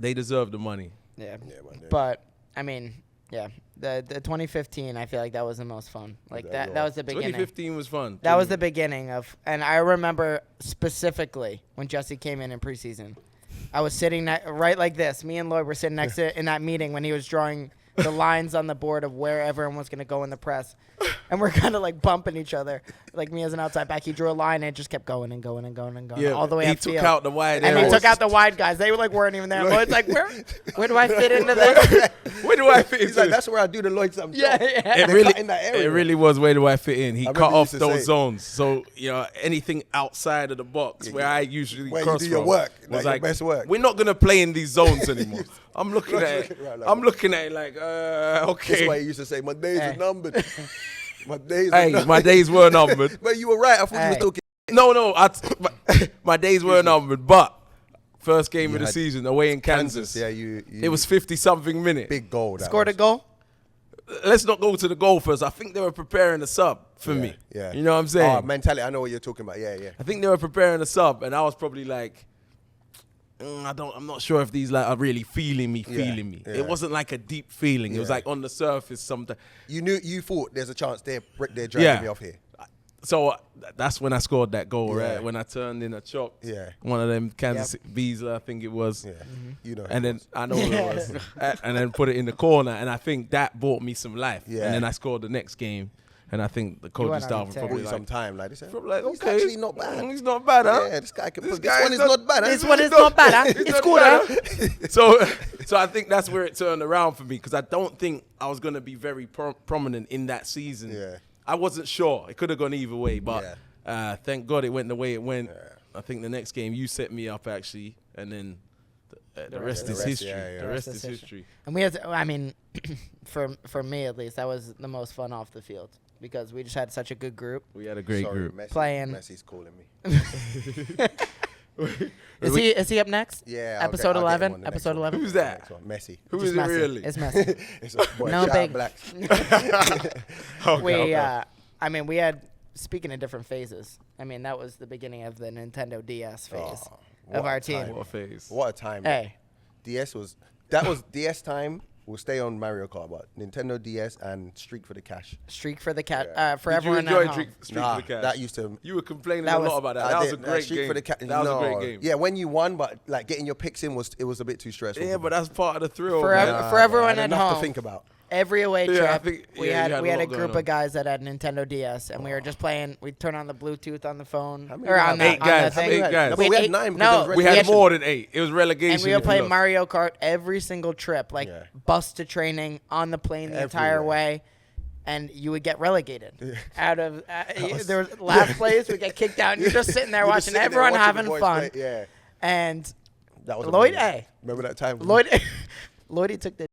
they deserve the money. Yeah. man, yeah. But I mean, yeah, the 2015, I feel like that was the most fun. Like Yeah, that was the beginning. 2015 was fun. That was the beginning of, and I remember specifically when Jesse came in preseason. I was sitting right like this. Me and Lloyd were sitting next to in that meeting when he was drawing the lines on the board of where everyone was going to go in the press. And we're kind of like bumping each other. Like me as an outside back, he drew a line and it just kept going and going and going and going all the way he up took field. out the wide And he areas. took out the wide guys. They were like weren't even there. Lloyd's like, where do I fit into this? Where do I fit He's into like, this? that's where I do the Lloyd Sam. Yeah. They cut in that area. It really was where do I fit in. He I cut remember you off used to those say- zones. So, anything outside of the box where I usually Where you cross do your from work, was like your best work. We're not going to play in these zones anymore. I'm looking at it. Right, like- I'm looking at it like, okay. That's why he used to say, my days are numbered. My days are Hey, numbered. my days were numbered. But you were right. I thought you were talking. No, my days were numbered, but first game of the had season away in Kansas. Yeah, you It was 50-something minutes. big goal. That Scored a was. goal? Let's not go to the goal first. I think they were preparing a sub for me. Yeah. You know what I'm saying? Oh, mentality. I know what you're talking about. Yeah, yeah. I think they were preparing a sub, and I was probably like, I'm not sure if these like are really feeling me. Yeah. It wasn't like a deep feeling. It was Yeah. like on the surface sometimes. You thought there's a chance they're dragging me off here. So that's when I scored that goal, Yeah. right? When I turned in a chop. Yeah. One of them Kansas Visa, I think it was. Yeah, you know. And then I know what it was. And then put it in the corner, and I think that brought me some life. Yeah. And then I scored the next game, and I think the coaching went on staff a was tear. probably probably like, some time like this. probably like, He's okay, actually not bad. He's not bad, huh? Yeah, this guy can. This guy one is is not bad. Huh? This one is not bad, huh? It's good, huh? So I think that's where it turned around for me, because I don't think I was going to be very prominent in that season. Yeah. I wasn't sure. It could have gone either way, but thank God it went the way it went. Yeah. I think the next game you set me up, actually, and then the rest is rest, history. yeah. The rest is history. And we had to, I mean, for me at least, that was the most fun off the field because we just had such a good group. We had a great Sorry, group. Messi, Playing. Messi's calling me. Is he up next? Yeah. Episode I'll get him 11. on the next Episode one. 11. Who's that? Next one. Messi. Who Just is it Messi. really? It's Messi. It's a boy, No shout big- out Blacks. Okay. I mean, we had, speaking of different phases, I mean, that was the beginning of the Nintendo DS phase Oh, of what our a team. time. What a phase. What a time. Hey, DS was DS time. We'll stay on Mario Kart, but Nintendo DS and Streak for the Cash. streak for the cat, Yeah. for Did you everyone enjoy at home. Streak Nah, for the Cash? that used to. You were complaining That a was- lot about that. I That was did, a great Streak game. for the Cash. That was a great game. Yeah, when you won, but like getting your picks in it was a bit too stressful. Yeah, but that's part of the thrill. For man. ev- for everyone I had at enough home. to think about. Every away Yeah, I trip, think- we yeah, had you had we a had a lot going group on. of guys that had Nintendo DS, and we were just playing. We'd turn on the Bluetooth on the phone How many or we on had? the, Eight on guys, the thing. eight guys. No, but we had eight- 9 because no, there was we had relegation. more than 8. It was relegation. and we would if play you lost. Mario Kart every single trip, like Yeah. bus to training, on the plane the entire Everywhere. way, and you would get relegated out of. There was last place, we get kicked out, and you're just sitting there You're just watching sitting there everyone watching the having boys fun. play. Yeah, And that was Lloyd, amazing. Remember that time? Lloydie took the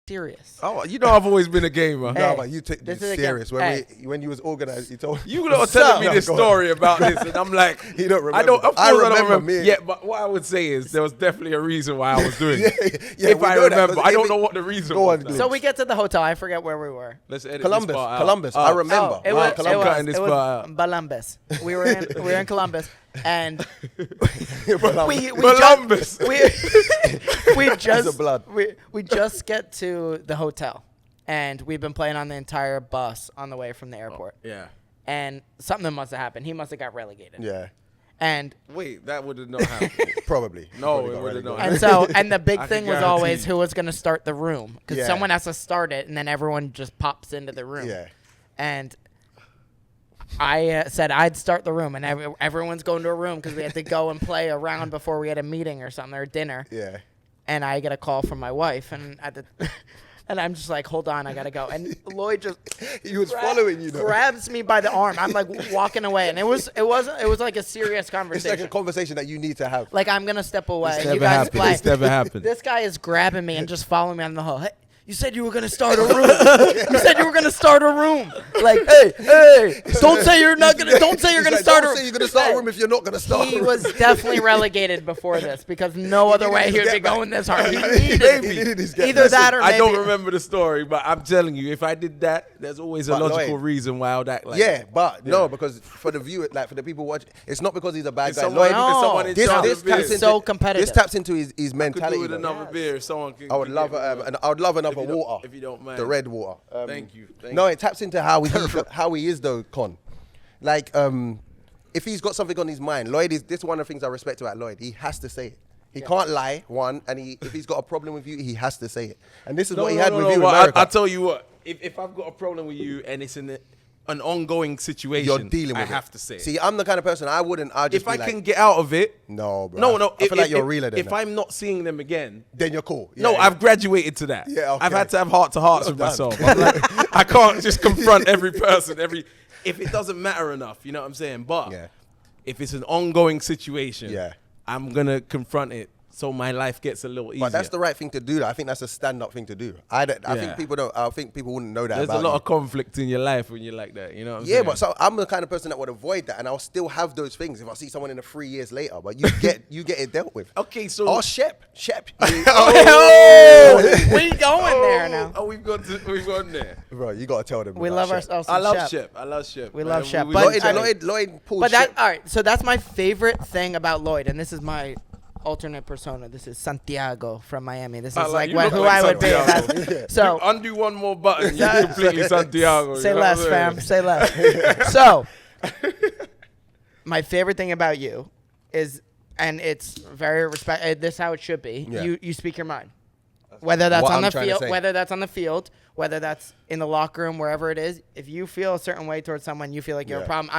serious. Oh, you know I've always been a gamer. Hey, No, but you took this this is a serious. game. When you was organized, you told You were telling me No, this go on. story about this, and I'm like, You don't remember. I don't. Of course I I don't remember remember. me. Yeah, but what I would say is there was definitely a reason why I was doing Yeah, it. yeah, If we I know that, remember, but I don't if know it- what the reason Go was. on, now. Glitch. So we get to the hotel. I forget where we were. Let's edit Columbus. this part out. Columbus. I remember. It Wow, was, Columbus. it Cutting was, this it was part out. Columbus. We were in Columbus, and we Columbus. we just of blood. we just get to the hotel, and we've been playing on the entire bus on the way from the airport. Yeah. And something must have happened. He must have got relegated. Yeah, And Wait, that would have not happened. probably. No, Probably it got would've relegated. not. and so and the big I thing can was always guarantee. who was going to start the room because Yeah. someone has to start it, and then everyone just pops into the room. Yeah. And I said I'd start the room, and everyone's going to a room because we had to go and play a round before we had a meeting or something or dinner. Yeah. And I get a call from my wife, and and I'm just like, hold on, I gotta go. And Lloyd just He was following you, though. grabs me by the arm. I'm like walking away, and it was like a serious It's conversation. like a conversation that you need to have. Like I'm gonna step away. This and you never guys happened. play. This never happened. This guy is grabbing me and just following me on the hall. Hey, you said you were gonna start a room. You said you were gonna start a room. Like, hey, don't say you're not gonna. Don't say you're He's gonna like, start don't a say you're gonna start a room if you're not gonna start. He a room. was definitely relegated before this because no other way he would be get back. going this hard. He He needed needed his get either back. that or I don't maybe- remember the story, but I'm telling you, if I did that, there's always a But logical Lloyd- reason why I'll act like Yeah, that. but no, because for the viewer, like for the people watching, it's not because he's a bad It's guy. someone- Lloyd, because someone in this, charge this of taps it. into So competitive. This taps into his Could do mentality. with though. another beer if someone can. I would love I would love another If you don't- water. if you don't mind. The red water. Thank you. No, it taps into how he is though, Con. Like if he's got something on his mind, Lloyd is. This is one of the things I respect about Lloyd. He has to say it. He can't lie, one, and if he's got a problem with you, he has to say it. And this is No, what he no, had no, with no, you in but America. I tell you what, if I've got a problem with you and it's in an ongoing situation, You're dealing with I it. have to say it. See, I'm the kind of person I'll just if be I like, can get out of it, no, bro. no. I feel like you're realer than if that. I'm not seeing them again, Then you're cool. Yeah, no, yeah. I've graduated to that. Yeah, okay. I've had to have heart-to-hearts with done. myself. I'm like, I can't just confront every person, if it doesn't matter enough, you know what I'm saying? But Yeah. if it's an ongoing situation, Yeah. I'm going to confront it so my life gets a little easier. But that's the right thing to do. Though. I think that's a stand-up thing to do. I think people don't. I think people wouldn't know that. There's about a lot you. of conflict in your life when you're like that, you know what I'm Yeah, saying? but so I'm the kind of person that would avoid that, and I'll still have those things if I see someone in 3 years later. But you get it dealt with. Okay, so... Oh, Shep. Oh, we going there now. Oh, we've gone there. Bro, you gotta tell them. We about love Shep. ourselves. I love Shep. Shep. I love Shep. We love Shep. We But Lloyd pulled But Shep. all right. So that's my favorite thing about Lloyd, and this is my alternate persona. This is Santiago from Miami. This is I like- you who look like I would be. Santiago. That's- So undo one more button. You're completely Santiago. say you know less, what I'm fam. Say less. So my favorite thing about you is, and it's very respect. This is how it should be. Yeah. You speak your mind. Whether that's What on I'm the trying to field, say. whether that's in the locker room, wherever it is, if you feel a certain way towards someone, you feel like you're a Yeah. problem.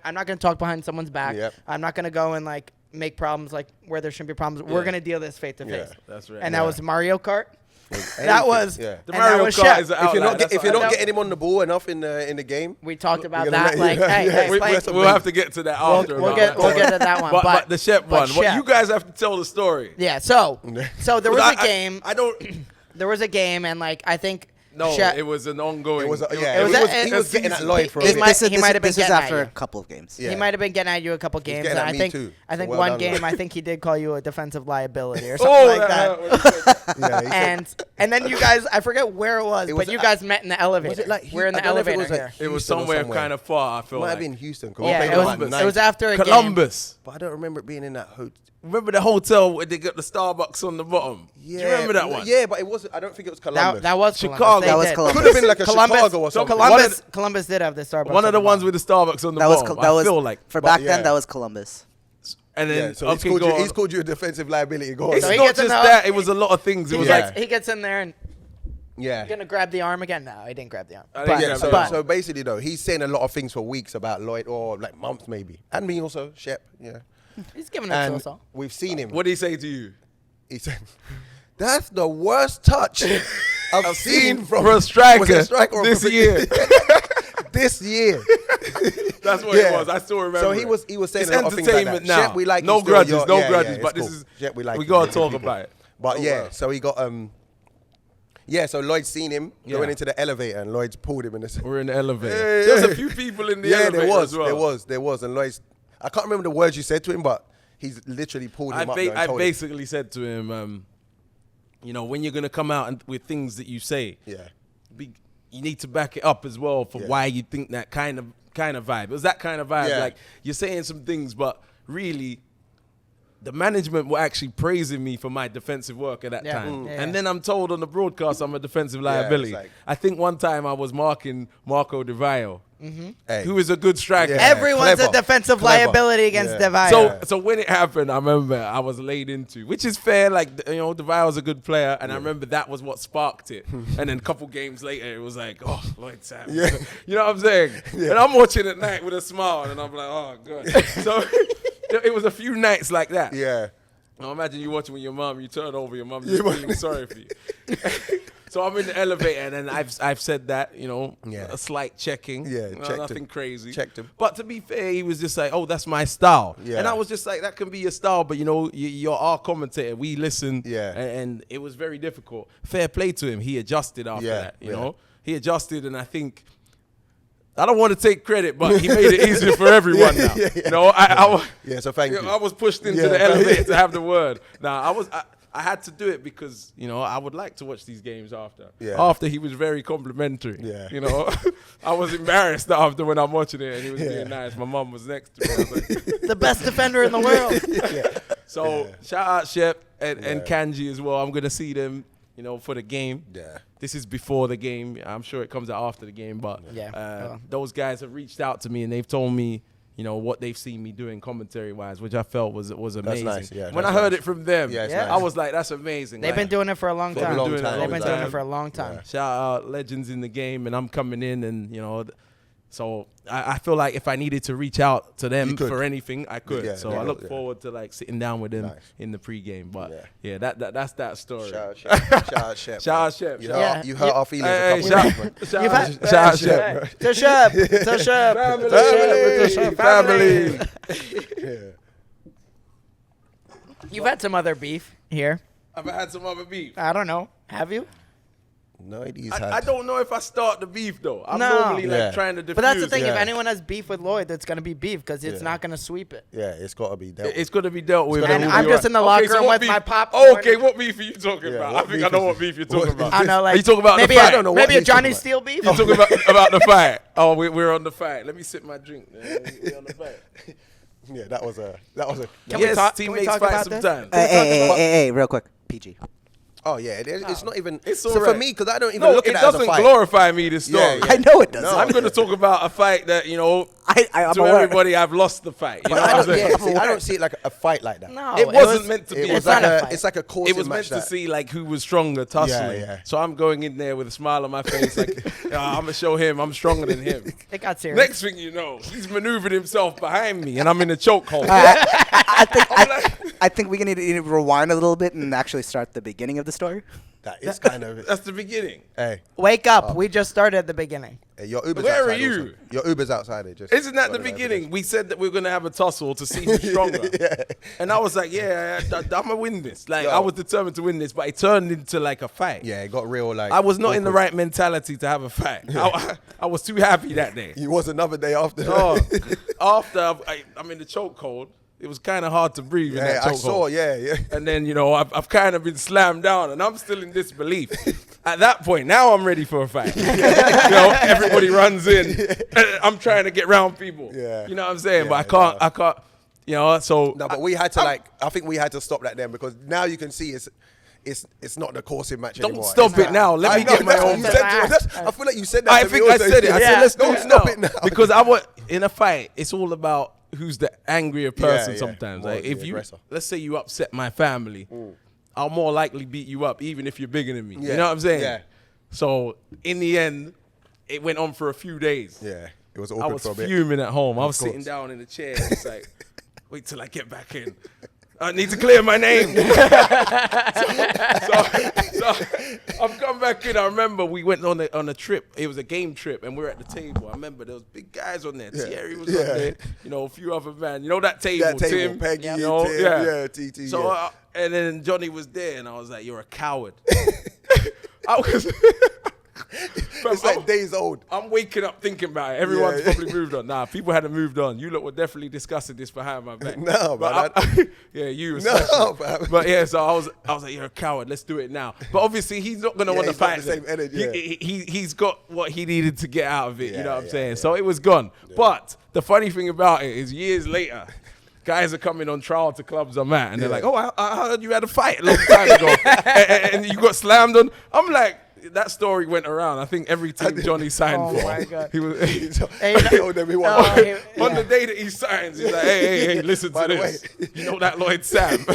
I'm not gonna talk behind someone's back. Yep. I'm not gonna go and like make problems like where there shouldn't be problems. We're Yeah. gonna deal this face to Yeah. face. That's right. And Yeah. that was Mario Kart. Anything, That was yeah. The and Mario that was Kart Shep. is an If you're outlier. not That's if you're what I not know. getting him on the ball enough in the game, We talked about You're gonna that. let- Like, hey, yeah. hey, We, play- we'll have to get to that after. we'll about get that. to that one. But the Shep but one. What, Shep. you guys have to tell the story. Yeah. So there was a I- game. I don't. There was a game, and like I think No, Shep, it was an ongoing. it was It was he was getting at Lloyd for a he bit. might- he might have been This was getting at after you. a couple of games. Yeah. He might have been getting at you a couple games. getting And at I me think too. I So think well one done, game Lloyd. I think he did call you a defensive liability or something Oh, like that. Yeah, he said- And then you guys, I forget where it was, It but was- you guys met in the elevator. was it like We're in the I don't know if it elevator was like here. It was Houston or somewhere kind of far. I feel Might like have been Houston. 'cause we Yeah, played it was. about Columbus. It was after a game. Columbus. But I don't remember it being in that hotel. Remember the hotel where they got the Starbucks on the bottom? Yeah, Do you remember that one? Yeah, but it wasn't. I don't think it was Columbus. That was Chicago. Columbus. They That was did. Columbus. could have been like a Columbus, Chicago or something. Columbus did have the Starbucks. One of the on ones bottom. with the Starbucks on the That was bottom. that was I feel like. for But back yeah. then. That was Columbus. And Yeah, then so okay, go he's on. called you a defensive liability. Go on. It's So he not gets in just the- that. It was a lot of things. It He was gets, like he gets in there and Yeah. gonna grab the arm again. No, he didn't grab the arm. I didn't Yeah, grab so, the arm. so basically though, he's saying a lot of things for weeks about Lloyd, or like months maybe, and me also, Shep, yeah. He's giving it to And us all. we've seen him. what did he say to you? He said, "That's the worst touch I've seen from for a striker, was it a striker or a this professional- year. this year." That's what Yeah. it was. I still remember. So it. he was saying It's a lot of things like entertainment that. now. Shep, we like no you still. grudges, You're- no yeah, grudges. yeah, but it's this cool. is Shep, we like we you. gotta You're talk good people. about it. But Oh, yeah, wow. so he got yeah, so Lloyd's seen him Yeah. going into the elevator, and Lloyd's pulled him in the. We're in the elevator. Yeah, There's yeah. a few people in the Yeah, elevator there was, as well. there was, and Lloyd's. I can't remember the words you said to him, but he's literally pulled him up. there and I told him. basically said to him, you know, when you're gonna come out and with things that you say, Yeah. you need to back it up as well for Yeah. why you think that kind of vibe. It was that kind of vibe. Yeah. Like you're saying some things, but really, the management were actually praising me for my defensive work at that Yeah. time. Yeah. And then I'm told on the broadcast I'm a defensive liability. like- I think one time I was marking Marco Di Vaio, Hey. who is a good striker. Yeah. Everyone's clever, a defensive clever. liability against Yeah. Devaya. So when it happened, I remember I was laid into, which is fair. Like, you know, Devaya was a good player, and I remember that was what sparked it. And then a couple games later, it was like, oh, Lloyd Sam. Yeah. You know what I'm saying? And I'm watching at night with a smile, and I'm like, oh, good. So it was a few nights like that. Yeah. Now imagine you watching with your mom, you turn over, your mom's just feeling sorry for you. So I'm in the elevator, and then I've said that, you know, Yeah. a slight checking. Yeah, You know, checked nothing him. crazy. Checked him. But to be fair, he was just like, oh, that's my style. Yeah. And I was just like, that can be your style, but, you know, you're our commentator. We listen. Yeah. And it was very difficult. Fair play to him. He adjusted after Yeah, that, you yeah. know. He adjusted, and I think, I don't want to take credit, but he made it easier for everyone now. Yeah. You know, Yeah, so thank you. I was pushed into Yeah. the elevator to have the word. Now I had to do it because, you know, I would like to watch these games after. Yeah. After he was very complimentary. Yeah. You know, I was embarrassed after when I'm watching it and he was Yeah. being nice. My mum was next to me. I was like, The best defender in the world. so shout out Shep and Yeah. Kanji as well. I'm gonna see them, you know, for the game. Yeah. This is before the game. I'm sure it comes out after the game, but Yeah. those guys have reached out to me and they've told me, you know, what they've seen me doing commentary wise, which I felt was amazing. nice, yeah, When that's I heard nice. it from them, Yeah, it's Yeah. nice. I was like, that's amazing. They've Like, been doing it for a long For a time. long doing it time. They've been doing time. it for a long time. Yeah. shout out legends in the game, and I'm coming in, and you know, so I feel like if I needed to reach out to them You could. for anything, I could. Yeah, so yeah, I look yeah. forward to like sitting down with them Nice. in the pregame. But Yeah. that's that story. Shout out Shep. Shout out Shep. You Shout hurt, Yeah. you hurt our feelings Hey, a couple shout- of times, man. shout You've out- had- shout out Shep. To Shep. To Shep. Family. To Shep. Family. Yeah. You've had some other beef here. I've had some other beef. I don't know. Have you? No, he's I don't know if I start the beef though. I'm No. normally like Yeah. trying to diffuse. But that's the thing. If Yeah. anyone has beef with Lloyd, it's gonna be beef because it's Yeah. not gonna sweep it. Yeah, it's got to be dealt with. It's going to be dealt with. gonna And be- I'm just in the locker room what with my beef- popcorn. Okay, what beef are you talking Yeah, about? I what think I beef know is what it? beef you're What talking beef about. I don't know. Like, Are you talking about maybe the fight? I don't know what maybe a he's talking Johnny about. Steele beef. You're talking about the fight. Oh, we're on the fight. Let me sip my drink. We're on the fight. Yeah, that was a. Can we Yes, talk- can we teammates talk fight about this? sometimes. Hey, real quick. PG. Oh yeah, it's not even. It's so all for right. me, because I don't even No, look it at it as a doesn't fight. glorify me, this story. Yeah, yeah. I know it doesn't. No. I'm going to talk about a fight that, you know, I'm to aware. everybody, I've lost the fight. You know But what I I'm don't, saying? yeah, see, I don't see it like a fight like that. No, It wasn't meant to be. It It's was not like a a. fight. It's like a coursing It was meant match to see like who was stronger tussling. yeah. So I'm going in there with a smile on my face, like I'm gonna show him I'm stronger than him. It got serious. Next thing you know, he's maneuvered himself behind me, and I'm in a chokehold. I think we need to rewind a little bit and actually start the beginning of the story. That is kind of. That's the beginning. Hey, Wake up. We just started at the beginning. your Uber's Where are outside you? also. Your Uber's outside. It just. Isn't that the got it beginning? We said that we were gonna have a tussle to see who's stronger, and I was like, "Yeah, I'm gonna win this." Like Yo. I was determined to win this, but it turned into like a fight. Yeah, it got real. Like I was not in the awkward. right mentality to have a fight. I was too happy that day. It was another day after. Oh, after I'm in the chokehold, it was kind of hard to breathe in Yeah, that I chokehold. saw. Yeah. And then, you know, I've kind of been slammed down, and I'm still in disbelief. At that point, now I'm ready for a fight. You know, everybody runs in. I'm trying to get round people. Yeah. You know what I'm saying? Yeah, But I can't, you know, so. No, but we had to I think we had to stop that then because now you can see it's not the coursing match Don't anymore. stop It's it now. Let me I know, get my that's what own. you said to us. I feel like you said that. I to think me I also. said it. I Yeah. said, let's Don't do it stop now. it now. Because I want, in a fight, it's all about who's the angrier person yeah. sometimes. More Like if the you, aggressor. let's say you upset my family, I'll more likely beat you up even if you're bigger than me. Yeah. You know what I'm saying? Yeah. So in the end, it went on for a few days. Yeah, it was I awkward was for a bit. fuming at home. I was course. sitting down in the chair. It's like, wait till I get back in. I need to clear my name. so I've come back in. I remember we went on a trip. It was a game trip, and we were at the table. I remember there was big guys on there. Thierry was on there. You know, a few other men. You know that table, That table, Tim? Peggy, you know, Tim, yeah, TT, So yeah. and then Johnny was there, and I was like, "You're a coward." I was. It's like days old. I'm waking up thinking about it. Everyone's Yeah. probably moved on. Nah, people hadn't moved on. You lot were definitely discussing this behind my back. No, but man, yeah, you No, especially. man. But yeah, so I was like, you're a coward. Let's do it now. But obviously, he's not gonna Yeah, want to he's not fight. the same them. energy, He's got what he needed to get out of it. You Yeah, know what I'm yeah, saying? yeah. So it was gone. But the funny thing about it is, years later. Guys are coming on trial to clubs I'm at, and they're like, "Oh, I heard you had a fight a long time ago, and you got slammed on." I'm like, that story went around. I think every team Johnny signed Oh for, my God. he was Hey, I told them he won. Oh, hey, on yeah. the day that he signs. He's like, "Hey, listen By to the this. You know that Lloyd Sam."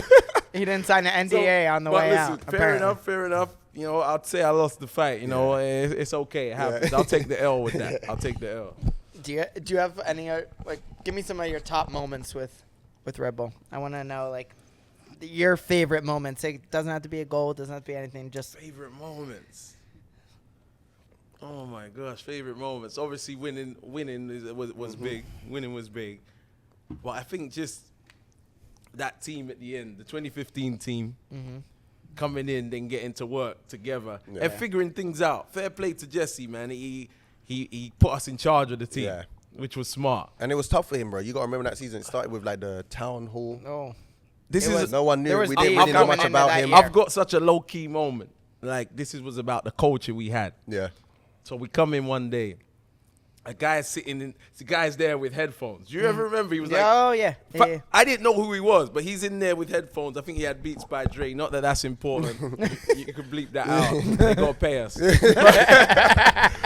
He didn't sign an NDA on the but way listen, out. fair apparently. enough. You know, I'd say I lost the fight. You know, it's okay. It happens. I'll take the L with that. I'll take the L. Do you have any like? Give me some of your top moments with Red Bull. I want to know like your favorite moments. It doesn't have to be a goal. It doesn't have to be anything. Just Favorite moments. Oh my gosh, favorite moments. Obviously, winning was big. Winning was big, but I think just that team at the end, the 2015 team, coming in, then getting to work together and figuring things out. Fair play to Jesse, man. He put us in charge of the team, Yeah. which was smart. And it was tough for him, bro. You got to remember that season. It started with like the town hall. oh, This It is was- No one there knew. was We didn't beef really know coming much into about that him. year. I've got such a low key moment. Like this was about the culture we had. Yeah. So we come in one day, a guy's there with headphones. Do you ever remember? He was like, Oh yeah. Yeah. I didn't know who he was, but he's in there with headphones. I think he had Beats by Dre. Not that that's important. you can bleep that out. They gonna pay us.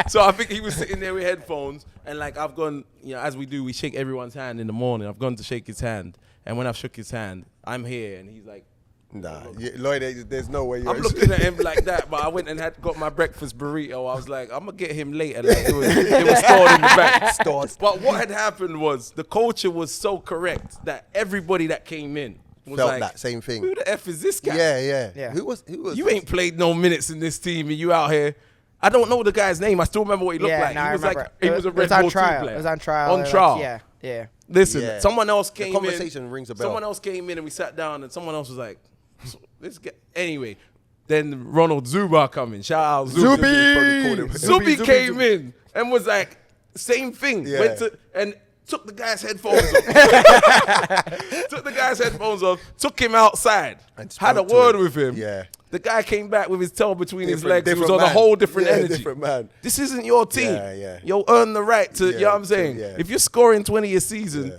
So I think he was sitting there with headphones, and like I've gone, as we do, we shake everyone's hand in the morning. I've gone to shake his hand, and when I've shook his hand, I'm here, and he's like, Nah, Lloyd, there's no way you're. I'm looking at him like that, but I went and got my breakfast burrito. I was like, I'm gonna get him later. Like, it was stored in the back. Stored. But what had happened was the culture was so correct that everybody that came in was felt like, that same thing. who the F is this guy? Yeah. Who was? You ain't played no minutes in this team, and you out here. I don't know the guy's name. I still remember what he looked like. No, He was I remember. like he was a It was Red on Bull 2 trial. player. It was on trial. On trial. Yeah. Listen, Yeah. someone else came in. The conversation rings a bell. Someone else came in and we sat down, and someone else was like, "This guy." Anyway, then Ronald Zuba coming. Shout out Zubi. Zubi came in and was like, same thing. Yeah. Went to and took the guy's headphones off. Took the guy's headphones off. Took him outside. And Had a spoke to word him. with him. Yeah. The guy came back with his tail between his Different- legs. He was different on a man. whole different Yeah, energy. different man. This isn't your team. Yeah. You'll earn the right to, you know Yeah, what I'm saying? yeah. If you're scoring 20 a season,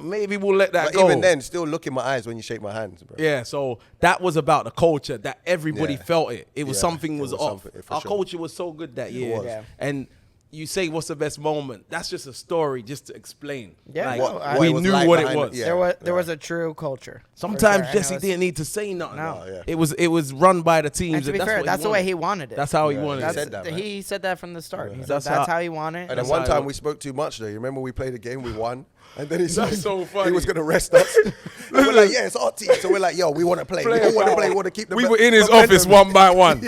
maybe we'll let that But go. even then, still look in my eyes when you shake my hands, bro. Yeah, so that was about the culture that everybody Yeah. felt it. It was Yeah, something it was was off. something, for Our sure. culture was so good that year. was. Yeah. And you say, what's the best moment? That's just a story just to explain. Yeah, Like, no, I- we what it was knew like what it behind was. it, yeah. There was a true culture. for Sometimes sure, and Jesse it was- didn't need to say nothing. No. yeah. It was run by the teams. And to be fair, what that's the way he wanted it. That's how he Yeah, wanted he it. said that, man. He said that from the start. He said That's that's how- how he wanted And it. then That's one how it time was. we spoke too much though. You remember we played a game, we won, and then he said That's so he funny. was gonna rest us. And we're like, yeah, it's our team. So we're like, yo, we want to play. We all want to play. We want to keep the. We were in his office one by one.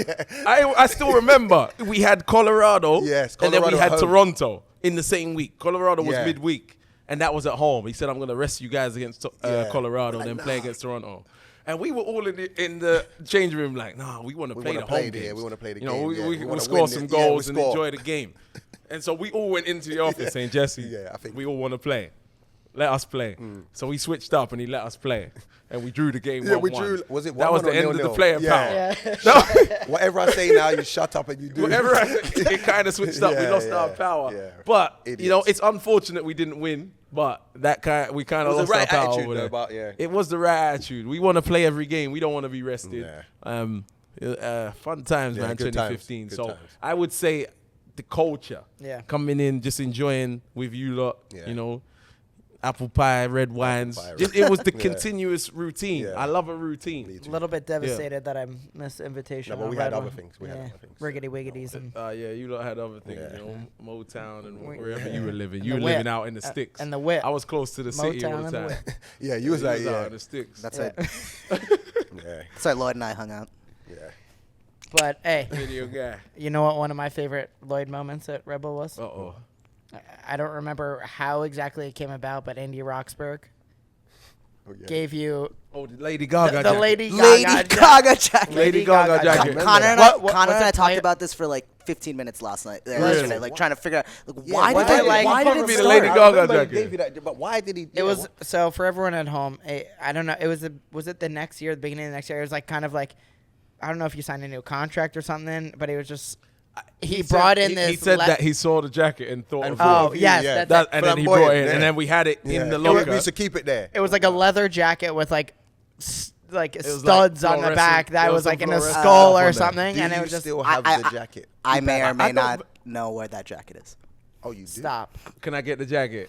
I still remember we had Colorado, Yes, and then we Colorado had at home. Toronto in the same week. Colorado was Yeah. midweek, and that was at home. He said, "I'm going to rest you guys against Yeah. Colorado, We're and like, then play nah. against Toronto." And we were all in the changing room like, "Nah, we want to play wanna the play home the- yeah, games. we wanna play the You know, game, we, yeah. we, We we'll wanna score win some it. Yeah, we goals and score. enjoy the game." And so we all went into the office saying, "Jesse, Yeah, I think- we all want to play. Let us play." So we switched up and he let us play, and we drew the game. Yeah, we 1-1. drew. Was it That was 1-1 or the end of the 0-0? player Yeah. power. Yeah. Whatever I say now, you shut up and you do. Whatever, it kind of switched up. We Yeah, lost yeah, our power. yeah. But you know, Idiots. it's unfortunate we didn't win. But we kind of It was lost the right our power attitude, over though, there. but yeah. It was the right attitude. We want to play every game. We don't want to be rested. Fun times, Yeah, man. good times, 2015. good So times. I would say the culture. Yeah. Coming in, just enjoying with you lot. Yeah. You know. Apple pie, red wines. pie, Just, it was the Yeah. continuous routine. Yeah. I love a routine. Me too. A little bit devastated that I missed the invitation. No, but on we had Red other One. things. We had other things. Riggedy wiggities and Yeah, you lot had other things, Yeah. you know, Motown and We- wherever you were living. And You the were living whip. out in the sticks. and the whip. I was close to the city all Motown the and the time. whip. Yeah, you was You like, was out yeah, in the sticks. That's Yeah. it. yeah, That's why Lloyd and I hung out. yeah. But hey, Video guy. you know what? One of my favorite Lloyd moments at Rebel was. Uh-oh. I don't remember how exactly it came about, but Andy Roxburgh Oh, yeah. gave you Oh, the Lady Gaga the jacket. Lady Gaga. Lady jacket. Gaga jacket. Lady Gaga jacket. remember Connor and that. I, What- Connor was and I it talked play- about this for like 15 minutes last night. Really? Yesterday, like trying to figure out like, Yeah, why did it like- why did Probably it the start? Lady I Gaga remember he jacket. gave you that, but why did he? It yeah, was so for everyone at home. I don't know. Was it the next year, the beginning of the next year? It was like kind of like I don't know if you signed a new contract or something, but it was just he brought in this. He said that he saw the jacket and thought And of thought Oh of you, yes, yeah. that's that, it. and then he Flamboyant, brought it in, yeah. and then we had it Yeah. in the We locker. used to keep it there. It was like a leather jacket with like like was studs like on the fluorescent- back that there was was like some in a fluorescent skull stuff or on there. something, Do and it you was just still have I- the jacket? I may or may I don't- not know where that jacket is. Oh, you do. stop. Can I get the jacket?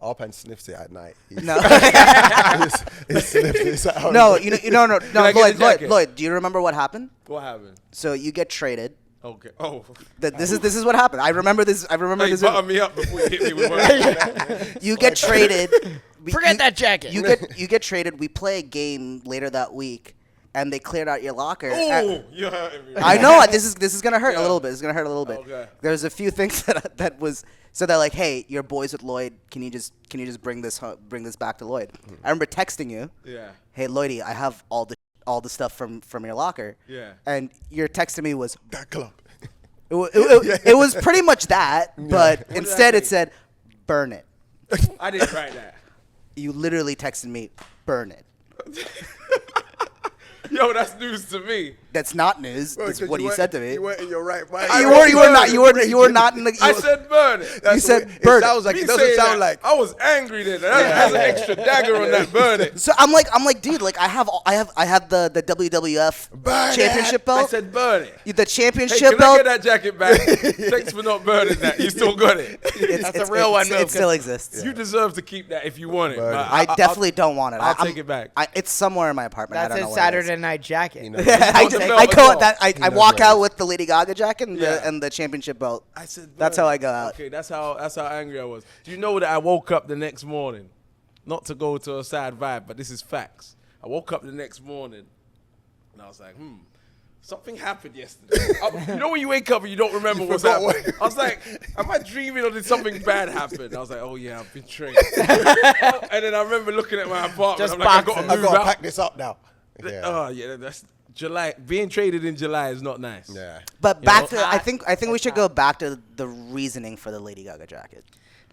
Arpan sniffs it at night. No, He sniffs it. It's like, oh, no, you know, no, I get Lloyd, the jacket? Lloyd. Do you remember what happened? What happened? So you get traded. Okay. Oh. This is what happened. I remember this. I remember Hey, this. butter me up before you hit me with one. You get traded. Forget that jacket. You get traded. We play a game later that week, and they cleared out your locker. Ooh, you're hurting me. I know this is gonna hurt Yeah. a little bit. It's gonna hurt a little bit. Okay. There's a few things that was so they're like, hey, your boys with Lloyd. Can you just bring this back to Lloyd? I remember texting you. Yeah. Hey Lloydie, I have all the stuff from your locker. Yeah. And your text to me was that club. it was pretty much that, but did I instead it say? said burn it. I didn't write that. You literally texted me burn it. Yo, that's news to me. that's not news. Bro, That's 'cause what he said to me. You weren't in your right mind. You were not in the. I said burn it. You said It burn. sounds like Me it doesn't saying sound that, like. I was angry then. That's an extra dagger on that burn it. So I'm like, dude, like I have the WWF Burn championship I belt. said burn it. The Hey, championship can I belt. get that jacket back? Thanks for not burning that. You still got it. That's a real one, It still exists. You deserve to keep that if you want it. Burn but it. I definitely don't want it. I'll I'm- take it back. It's somewhere in my apartment. I That's don't know his where it is. Saturday night jacket. You know, I, Don't take I it go off. at that. I knows walk where it out is. with the Lady Gaga jacket and, Yeah. the championship belt. I said That's burn how it. I go out. Okay, that's how angry I was. Do you know that I woke up the next morning, not to go to a sad vibe, but this is facts. I woke up the next morning and I was like, something happened yesterday. You know when you wake up and you don't remember what's forgot happening? what- I was like, am I dreaming or did something bad happen? I was like, oh yeah, I've been trained. And then I remember looking at my apartment. Just I'm like, I boxing. got to I've move got to out. pack this up now. Yeah. Oh yeah, that's July. Being traded in July is not nice. Yeah. But You back know? to I think we should go back to the reasoning for the Lady Gaga jacket.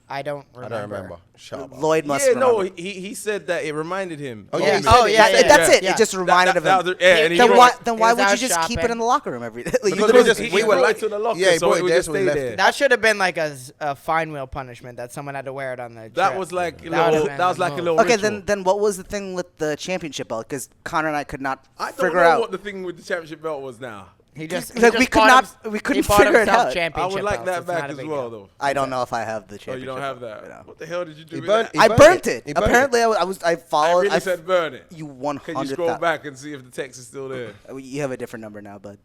I don't I remember. don't remember. Shut up. Lloyd must Yeah, remember. no, he said that it reminded him. Oh, Yeah. yeah. he said Oh, it. yeah, He said That's it. it. Yeah. It just reminded That of him. was- yeah, and he Then wrote- why He would was you out just keep it shopping. in the locker room every day? Like, you Because literally we just- he we were brought like- it to the locker, yeah, he so brought it it would there, just so we stay left there. it. That should have been like a fine wheel punishment that someone had to wear it on the That trip. was like a That would've little. been That was a like a move. little. Okay, ritual. then what was the thing with the championship belt? Because Connor and I could not I don't figure know out. what the thing with the championship belt was now. He just Like, we could bought not- him- we couldn't he bought figure it himself out. I championship would like belts. that It's not back a as big well, deal. though. I don't know if I have the Oh, championship. you don't have belt, that. you know. What the hell did you do He with burnt- that? he I burnt burnt it. it. He burnt Apparently, I I followed. really said burn it. You Can you 100. scroll back and see if the text is still there? You have a different number now, but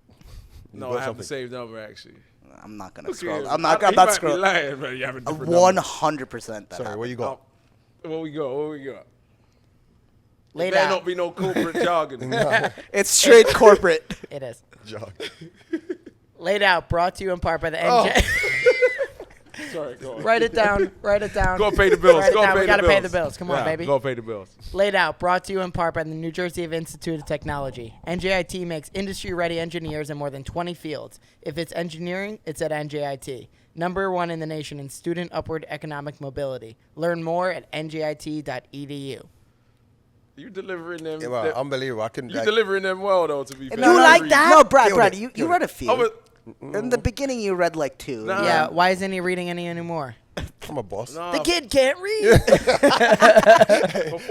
No, got I have something. the same number actually. I'm not gonna Look at scroll. him. I'm not He might be scrolling. lying, but you have a different number. 100%. Sorry, what you got? What we got? What we got? Laid There out. not be no corporate jargon. It's straight corporate. It is. Jog. Laid out. Brought to you in part by the NJ. Sorry, go on. Write it down. Write it down. Go and pay the bills. Write it Go and down. pay We the gotta bills. pay the bills. Come on, Yeah, baby. Go pay the bills. Laid out, brought to you in part by the New Jersey Institute of Technology. NJIT makes industry-ready engineers in more than 20 fields. If it's engineering, it's at NJIT. #1 in the nation in student upward economic mobility. Learn more at njit.edu. You delivering them. Yeah, well, unbelievable. I couldn't. You Like, delivering them well though. To be fair. You like Read. that? No, Brad. Killed Brad, it. you Killed read it. a few. Oh, but In the beginning, you read like 2. Nah. Yeah, why isn't he reading any anymore? I'm a boss. nah, The kid can't read.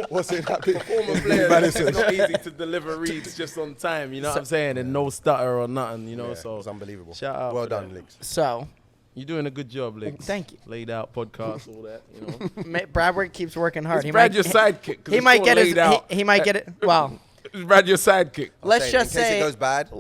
What's it happening? former players, Madison. it's not easy to deliver reads just on time. You know what I'm saying? And no stutter or nothing. You know, Yeah, so it's unbelievable. shout out Well for done, that. Links. So, You're doing a good job, Links. Thank you. Laid out podcast, all that. You know, Bradward keeps working hard. is Brad your sidekick? 'Cause He it's might all get his. laid out. He might get it. Well, Is Brad your sidekick? let's saying, just in case say it goes bad,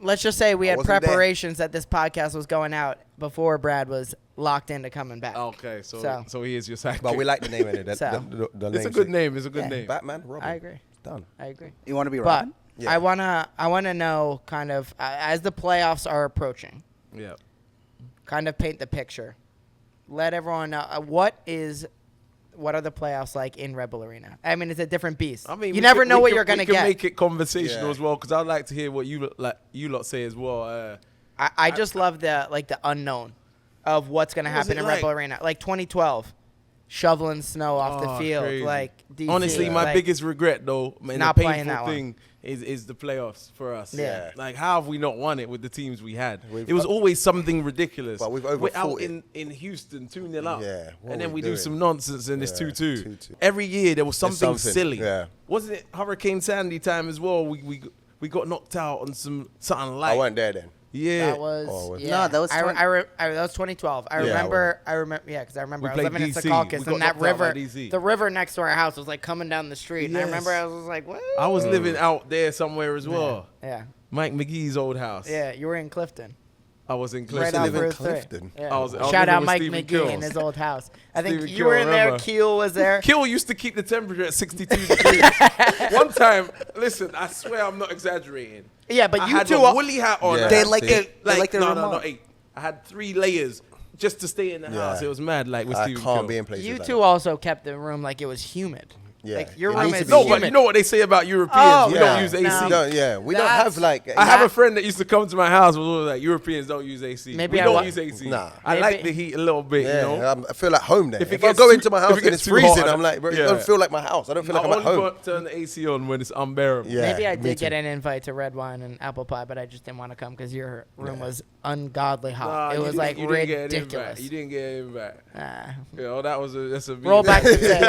Let's just say we I had wasn't there. preparations that this podcast was going out before Brad was locked into coming back. Okay, so So. he is your sidekick. But we like the name in it. So. The It's a name's good it. name. It's a good Yeah. name. Batman, Robin. I agree. Done. I agree. You want to be But Robin? Yeah. I wanna know kind of as the playoffs are approaching, Yeah. kind of paint the picture. Let everyone know what are the playoffs like in Rebel Arena? I mean, it's a different beast. I mean, you we never can- know we what can- you're gonna we can get. make it conversational Yeah. as well, because I'd like to hear what you lot say as well. I just love the unknown of what's gonna What was happen it in like? Rebel Arena. Like 2012, shoveling snow off the Oh, field. crazy. Like DC, Honestly, my like, biggest regret though, and not the playing that painful one. thing is the playoffs for us. Yeah. Like, how have we not won it with the teams we had? We've It was got- always something ridiculous. But we've We're out overfought it. in Houston 2-0 up. Yeah, what And are then we we do doing? some nonsense and it's Yeah, 2-2. 2-2. Every year there was something something, silly. yeah. Wasn't it Hurricane Sandy time as well? We got knocked out on something light. I weren't there then. Yeah. That was Oh, was it? yeah. No, that was that was 2012. I Yeah, remember yeah, because I remember We I was played living in DC. We Secaucus got and that knocked out by river, DC. the river next to our house was like coming down the street. And I Yes. remember I was like, what? I was living out there somewhere as well. Yeah, Mike McGee's old house. yeah. You were in Clifton, I was in right Clifton. out live in Route 3. Clifton? Yeah. I was Shout living out with Mike Stephen McGee Kills. in his old house. I think Stephen you Kill, were in there. remember. Keel was there. Kill used to keep the temperature at 62 degrees. One time, listen, I swear I'm not exaggerating. Yeah, but I you had two. a woolly hat on. Yeah. I They had like see. it. They like their no, remote. not 8. I had 3 layers just to stay in the Yeah. house. It was mad, like with I Stephen can't Kill. be in places You like two also kept the room like it was humid. Yeah. Like your It room needs to is be- No, humid. but you know what they say about Europeans? Oh, we yeah. don't use AC. No. We don't That's- have like. I have a friend that used to come to my house and was like, Europeans don't use AC. Maybe we I don't wa- use AC. Nah. I Maybe- like the heat a little bit, Yeah, you know. I feel like home there. If it If I gets go too- into my if house it and gets it's too freezing, hot, I'm like, bro, yeah. it don't feel like my house. I don't feel like I I'm at only home. turn the AC on when it's unbearable. Yeah. Maybe I me did too. get an invite to red wine and apple pie, but I just didn't want to come because your room was ungodly hot. Nah, it you was didn't- like you didn't get an invite. ridiculous. You didn't get an invite. Ah. You know, that's a Roll back the tape.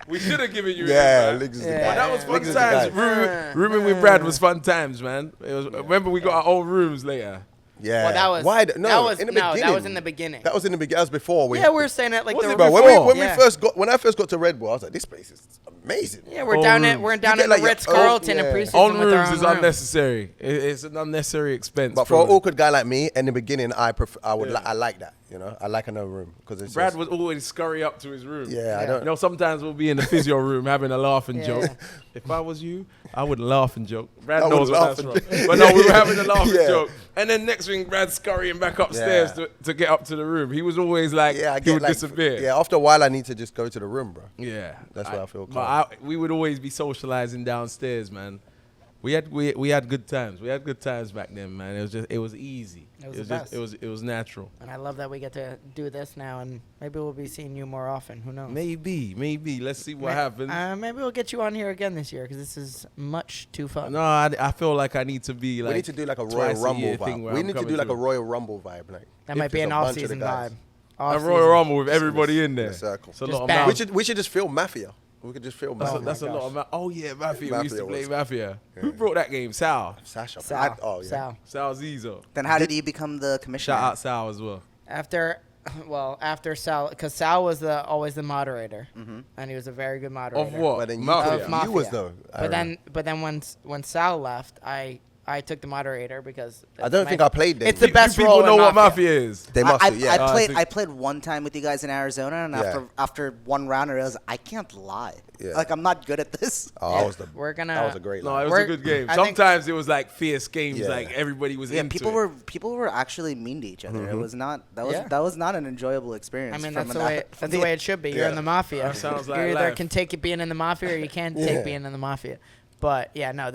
We should have given you Yeah, an invite. Liggs is the Yeah. guy. But that was fun Liggs is the times. guy. Rooming with Brad was fun times, man. It was. Remember, we got our own rooms later. Yeah. Well, that was Why? no, No, that was in the no, beginning. that was in the beginning. That was in the beginning. That was before we. Yeah, we were saying it like Was the it Bro, before? Yeah. when I first got to Red Bull, I was like, this place is amazing. Yeah, we're Own down rooms. in we're You down get in like the your Ritz Carlton own- in yeah. preseason Own with our rooms own is room. unnecessary. It's an unnecessary expense. But for an probably. awkward guy like me, in the beginning, I like that. You know, I like another room because it's Brad just- would always scurry up to his room. Yeah, I Yeah. don't. You know, sometimes we'll be in the physio room having a laugh and Yeah. joke. If I was you, I would laugh and joke. Brad I knows would what laugh that's and from. But no, we were having a laugh Yeah. and joke. And then next thing, Brad's scurrying back upstairs Yeah. to get up to the room. He was always like, Yeah, I he get would like, disappear. Yeah, after a while, I need to just go to the room, bro. Yeah. That's why I feel But we would always be socializing downstairs, man. We had good times. We had good times back then, man. It was easy. It was the best. It was natural. And I love that we get to do this now, and maybe we'll be seeing you more often. Who knows? Maybe. Let's see what happens. Maybe we'll get you on here again this year because this is much too fun. No, I feel like I need to be like. We need to do like a Royal twice Rumble year thing vibe. where We I'm need to coming do like a through. Royal Rumble vibe. Like That might be it's an a bunch of the off-season guys. vibe. A Off-season. Royal Rumble with everybody in there. In a circle. It's a Just lot of bounce. mouth. We should just film Mafia. We could just film Mafia. That's a lot of mouth. Oh yeah, Mafia. We used to Mafia play was- Mafia. Who brought that game? Sal. Sasha. Sal. Oh yeah. Sal. Sal Zizo. Then how did you become the commissioner? Shout out Sal as well. After Sal, because Sal was always the moderator, and he was a very good moderator. Of what? But then you, Mafia. Of Mafia. you was though. But then when Sal left, I took the moderator because I don't think I played them. It's the You best people role in know what Mafia. Mafia is. They must. I, have, yeah. I played. think- I played one time with you guys in Arizona, and Yeah. after one round, I realized I can't lie. Yeah. Like I'm not good at this. Oh, I was the. We're gonna- That was a great. No, line. it was We're- a good game. I think- Sometimes it was like fierce games. Yeah. Like everybody was Yeah, into people were actually mean to each other. It was not. Yeah. That was not an enjoyable experience. I mean, from that's the way it should be. You're Yeah. in the Mafia. That sounds like you either life. can take it being in the Mafia or you can't Yeah. take being in the Mafia. But yeah, no,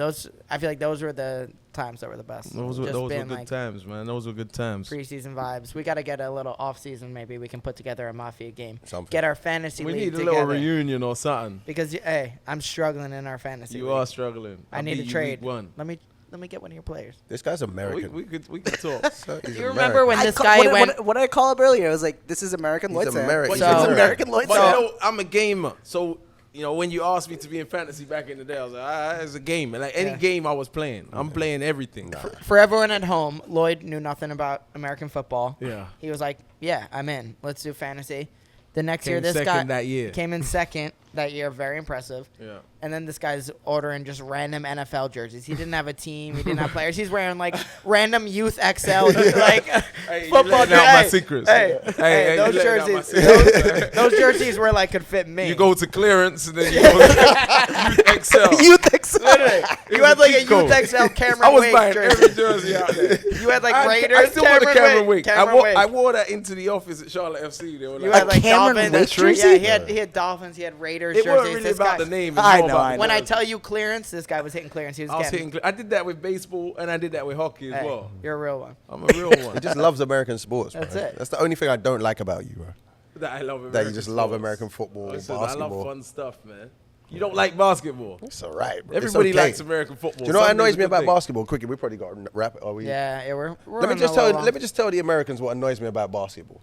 I feel like those were the times that were the best. Those were Just good being, like, times, man. Those were good times. preseason vibes. We got to get a little off season. Maybe we can put together a Mafia game. Something. Get our fantasy We league need a together. little reunion or something. Because hey, I'm struggling in our fantasy. You league. are struggling. I need beat to you trade. week one. Let me get one of your players. This guy's American. We could talk. So he's Do you remember when American. this guy went? What did I call up earlier? I was like, "This is American Lloyd He's Sam." American. So- This is American Lloyd But Sam. you know, I'm a gamer, so you know when you asked me to be in fantasy back in the day, I was like, it's a game. And like any Yeah. game I was playing, I'm playing everything. For everyone at home, Lloyd knew nothing about American football. Yeah. He was like, "Yeah, I'm in. Let's do fantasy." The next year, Came this second guy that year. came in second that year. Very impressive. Yeah. And then this guy's ordering just random NFL jerseys. He didn't have a team. He didn't have players. He's wearing like random Youth XL like Hey, you football letting out my jerseys. secrets. Hey, those you letting out my jerseys, secrets, man. those jerseys were like could fit me. You go to clearance and then you go to Youth XL. Youth Excel. literally. You had like a cheat code. Youth XL Cameron I was Wake buying jersey. every jersey out there. You had like I Raiders. still wore the Cameron Wake. Cameron Wake. I wore that into the office at Charlotte FC. They were You like, had like Cameron Dolphins. Wake jersey? Yeah, he had Dolphins. He had Raiders it wasn't jerseys. really This about guy, the name. I It's more know, about I know. when I tell you clearance, this guy was hitting clearance. He was I was getting. hitting. I did that with baseball and I did that with hockey as Hey, well. you're a real one. I'm a real one. He just loves American sports. That's bro. it. That's the only thing I don't like about you, bro. That I love American That you just love sports. American football, Listen, I basketball. love fun stuff, man. You don't like basketball. It's all right, bro. Everybody it's okay. likes American football. Do you know what Sunday's annoys a me good about thing. basketball? Quickly, we probably got to wrap it. Are we? Yeah, we're. Let me just tell. Let me just tell the Americans what annoys me about basketball.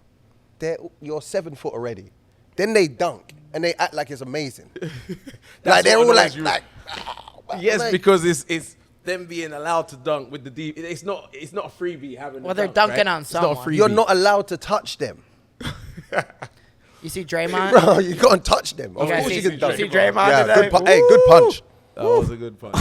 You're 7 foot already. Then they dunk and they act like it's amazing. Like they're what all annoys like, you. Yes, like- because it's them being allowed to dunk with the deep. It's not a freebie having. Well, the they're dunk, dunking right? on It's not a someone. freebie. you're not allowed to touch them, You see Draymond. bro. You can't touch them. Of You guys course see, you can you dunk. see Draymond Yeah, today? hey, good punch. That was a good punch.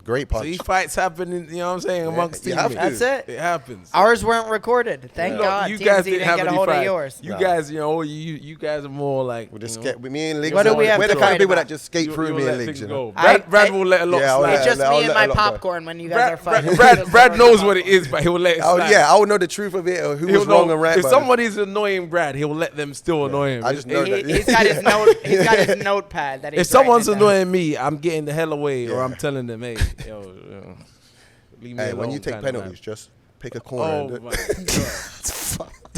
Great punch. See, fights happen, you know what I'm saying, amongst you have teammates. to. That's it. It happens. Ours weren't recorded. Thank Look, God. you TMZ guys didn't have get a any hold of fights. yours. You guys, you guys are more like. We just you know, skate. Me and Liggs. What do we have We're to the kind fight of people about? that just skate you through me let and things Liggs. You go. know. Brad will let a lot Yeah, I'll slide. It's just I'll me let and a my lot go. popcorn when you guys are fighting. Brad knows what it is, but he'll let it Oh slide. yeah, I will know the truth of it or who He'll was wrong know. and right. If but- somebody's annoying Brad, he'll let them still annoy him. I just know that. He's got his note. He's got his notepad that he's If someone's writing it down. annoying me, I'm getting the hell away, or Yeah. I'm telling them, hey, yo, leave me Hey, alone. when you take kinda penalties, vibe. just pick a corner. Oh and my do-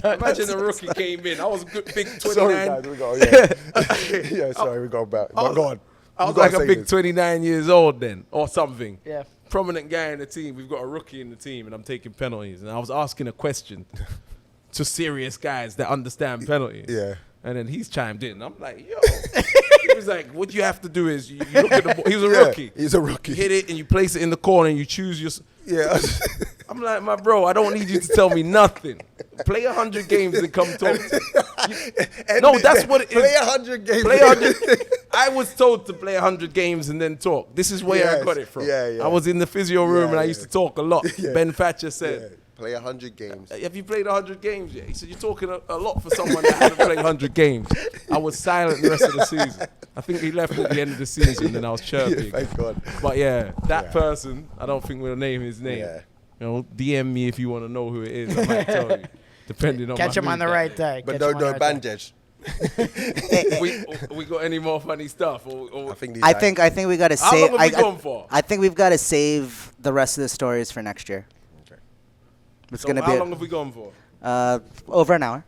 god! Imagine a rookie came in. I was a good, big 29. Sorry, guys, we got yeah, sorry, we got back. But go on. I You was gotta like a say big this. 29 years old then, or something. Yeah. Prominent guy in the team. We've got a rookie in the team, and I'm taking penalties. And I was asking a question to serious guys that understand penalties. Yeah. And then he's chimed in. I'm like, yo. He was like, what you have to do is you look at the ball. He was a Yeah, rookie. he's a rookie. You hit it and you place it in the corner and you choose your. Yeah. I'm like, my bro, I don't need you to tell me nothing. Play 100 games and come talk to me. No, that's what it is. Play 100 games. Play 100. I was told to play 100 games and then talk. This is where I Yes. got it from. Yeah, yeah. I was in the physio room Yeah, and I yeah. used to talk a lot. Yeah. Ben Thatcher Yeah, said, play 100 games. have you played 100 games yet? He said, you're talking a lot for someone that hasn't played 100 games. I was silent the rest of the season. I think he left at the end of the season and I was chirping. Thank God. But yeah, that Yeah. person, I don't think we'll name his name. Yeah. You know, DM me if you want to know who it is. I might tell you, depending on Catch my him on mood the that right day. day. But Catch no, him on the no, right day. bandage. we got any more funny stuff? Or I think these I guys- think we gotta How save. long have we gone for? I think we've got to save the rest of the stories for next year. It's So gonna how be long have we gone for? over an hour.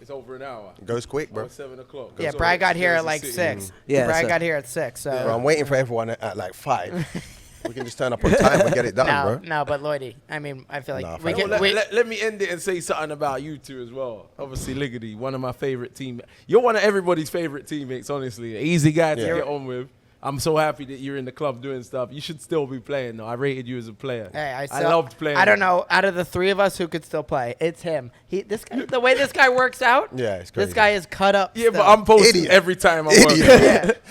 It's over an hour. goes quick, bro. It's 7 o'clock. Yeah, So Brad got here at Jersey like City. 6. Yeah, Brad so- got here at 6. So Bro, I'm waiting for everyone at like 5. We can just turn up on time and get it done, no, bro. no, but Lloydie, I mean, I feel like Nah, we thank can. you. Let me end it and say something about you two as well. Obviously, Liggity, one of my favorite teammates. You're one of everybody's favorite teammates, honestly. An easy guy to Yeah. get on with. I'm so happy that you're in the club doing stuff. You should still be playing, though. I rated you as a player. Hey, I loved playing. I don't know. Out of the 3 of us, who could still play? It's him. This guy, the way this guy works out. Yeah, it's This crazy. guy is cut up. Yeah, still. but I'm posting Idiot. every time I'm working. Idiot.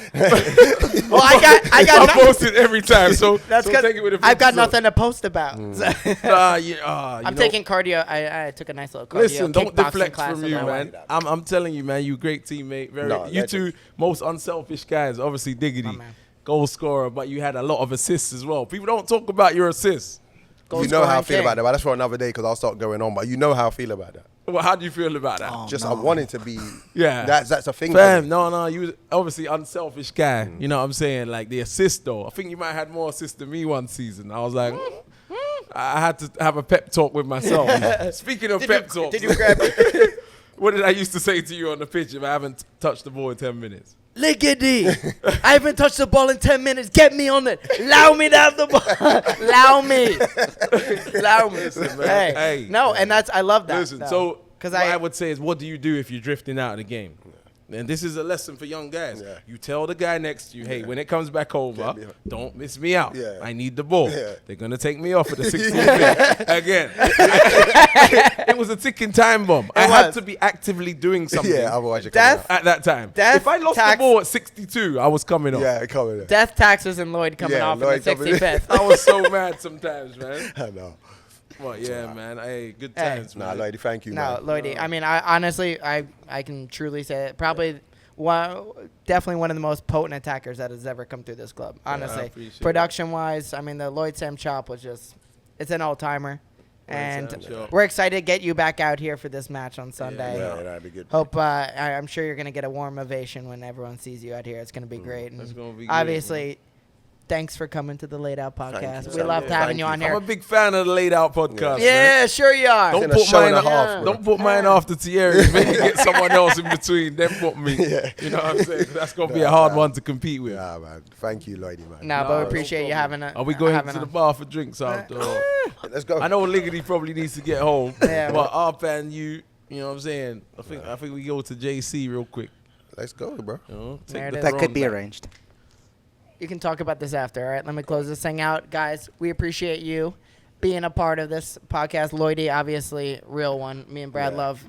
Well, I I'm got. posting every time, so That's so because take it with a I've got pinch of nothing to post about. Mm. So- you I'm know, taking cardio. I took a nice little cardio. Listen, don't kickboxing deflect class from with you, my man. wife. I'm telling you, man. You a great teammate. Very. No, You legend. two most unselfish guys. Obviously, Diggity, My man. goal scorer, but you had a lot of assists as well. People don't talk about your assists. Goal You know how I scoring feel king. about that, but that's for another day because I'll start going on. But you know how I feel about that. Well, how do you feel about that? I wanted to be. Yeah. That's a thing. for Fam, me. no, you was obviously unselfish guy. You know what I'm saying? Like the assist though. I think you might have had more assists than me one season. I was like, I had to have a pep talk with myself. Speaking of pep talks, Did you grab what did I used to say to you on the pitch if I haven't touched the ball in 10 minutes? Liggity? I haven't touched the ball in 10 minutes. Get me on it. Allow me to have the ball. Allow me. Allow me. Listen, man. Hey. No, and I love that. Listen, though. so 'Cause what I would say is, what do you do if you're drifting out of the game? And this is a lesson for young guys. Yeah. You tell the guy next to you, hey, when it comes back over, Get me- don't miss me out. Yeah. I need the ball. Yeah. They're going to take me off at the 16th minute. Again. It was a ticking time bomb. I had was. to be actively doing something Yeah, otherwise you're Death- coming at that time. Death, If I lost tax- the ball at 62, I was coming out. off. Yeah, coming out. Death, taxes, and Lloyd coming Yeah, off Lloyd in the coming in. 65th. I was so mad sometimes, man. I know. Well, yeah, man. Hey, good Hey. times, Nah, man. lady, thank you, No, man. Lloydie. I mean, I honestly, I can truly say it. Probably definitely one of the most potent attackers that has ever come through this club. Honestly, appreciate production-wise, I mean, the Lloyd Sam chop was it's an all-timer, and Sam chop. we're excited to get you back out here for this match on Sunday. Yeah, that'd be good. Hope I'm sure you're gonna get a warm ovation when everyone sees you out here. It's gonna be great. And That's gonna be great, obviously, thanks for coming to the Lade Out podcast. you, We Sam. loved Yeah, having thank you you. on I'm here. a big fan of the Laid Out podcast. man. Yeah, sure you are. Don't in a put show mine and a up. half, Yeah. bro. Don't put mine after Thierry. Maybe get someone else in between. Then put me. Yeah. You know what I'm saying? That's gonna be a hard one to compete with. Yeah, man. Thank you, lady, man. No, but No, we no appreciate you problem. having a. Are we going having to a- the bar for drinks after? Let's go. I know Liggity probably needs to get home. Yeah, but Arp and you know what I'm saying? I think we go to JC real quick. Let's go, bro. You know, There take it the is. That could throne be back. arranged. You can talk about this after. All right, let me close this thing out, guys. We appreciate you being a part of this podcast. Lloydie, obviously, real one. Me and Brad Yeah. love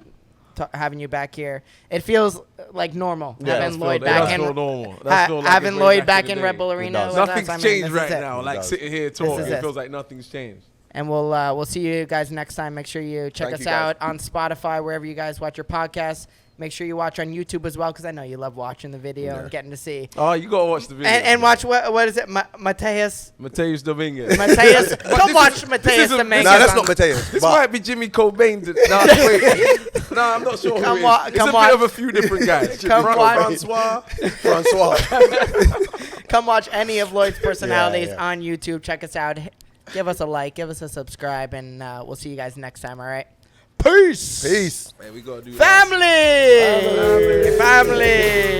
having you back here. It feels like normal. Yeah, having Lloyd That's back in. feel normal. That's feel like Having it's way Lloyd back back in in the Red day. Bull Arena. does. with us, Nothing's I mean, changed this right is it. now. Like does. sitting here talking, is it it. feels like nothing's changed. And we'll see you guys next time. Make sure you check Thank us you, guys. out on Spotify, wherever you guys watch your podcasts. Make sure you watch on YouTube as well, because I know you love watching the video and getting to see. Oh, you gotta watch the video. And watch what is it, Matheus? Matheus Domingues. Matheus, come watch Matheus a- Domingues. Nah, that's on- not Matheus. This but- might be Jimmy Cobain. Wait. No, I'm not sure Come who wa- it is. It's come a watch- bit of a few different guys. Come watch- Francois. Francois. Come watch any of Lloyd's personalities yeah. on YouTube. Check us out. Give us a like. Give us a subscribe. And we'll see you guys next time, all right? Peace. Peace. Man, we gotta do that. Family. Family.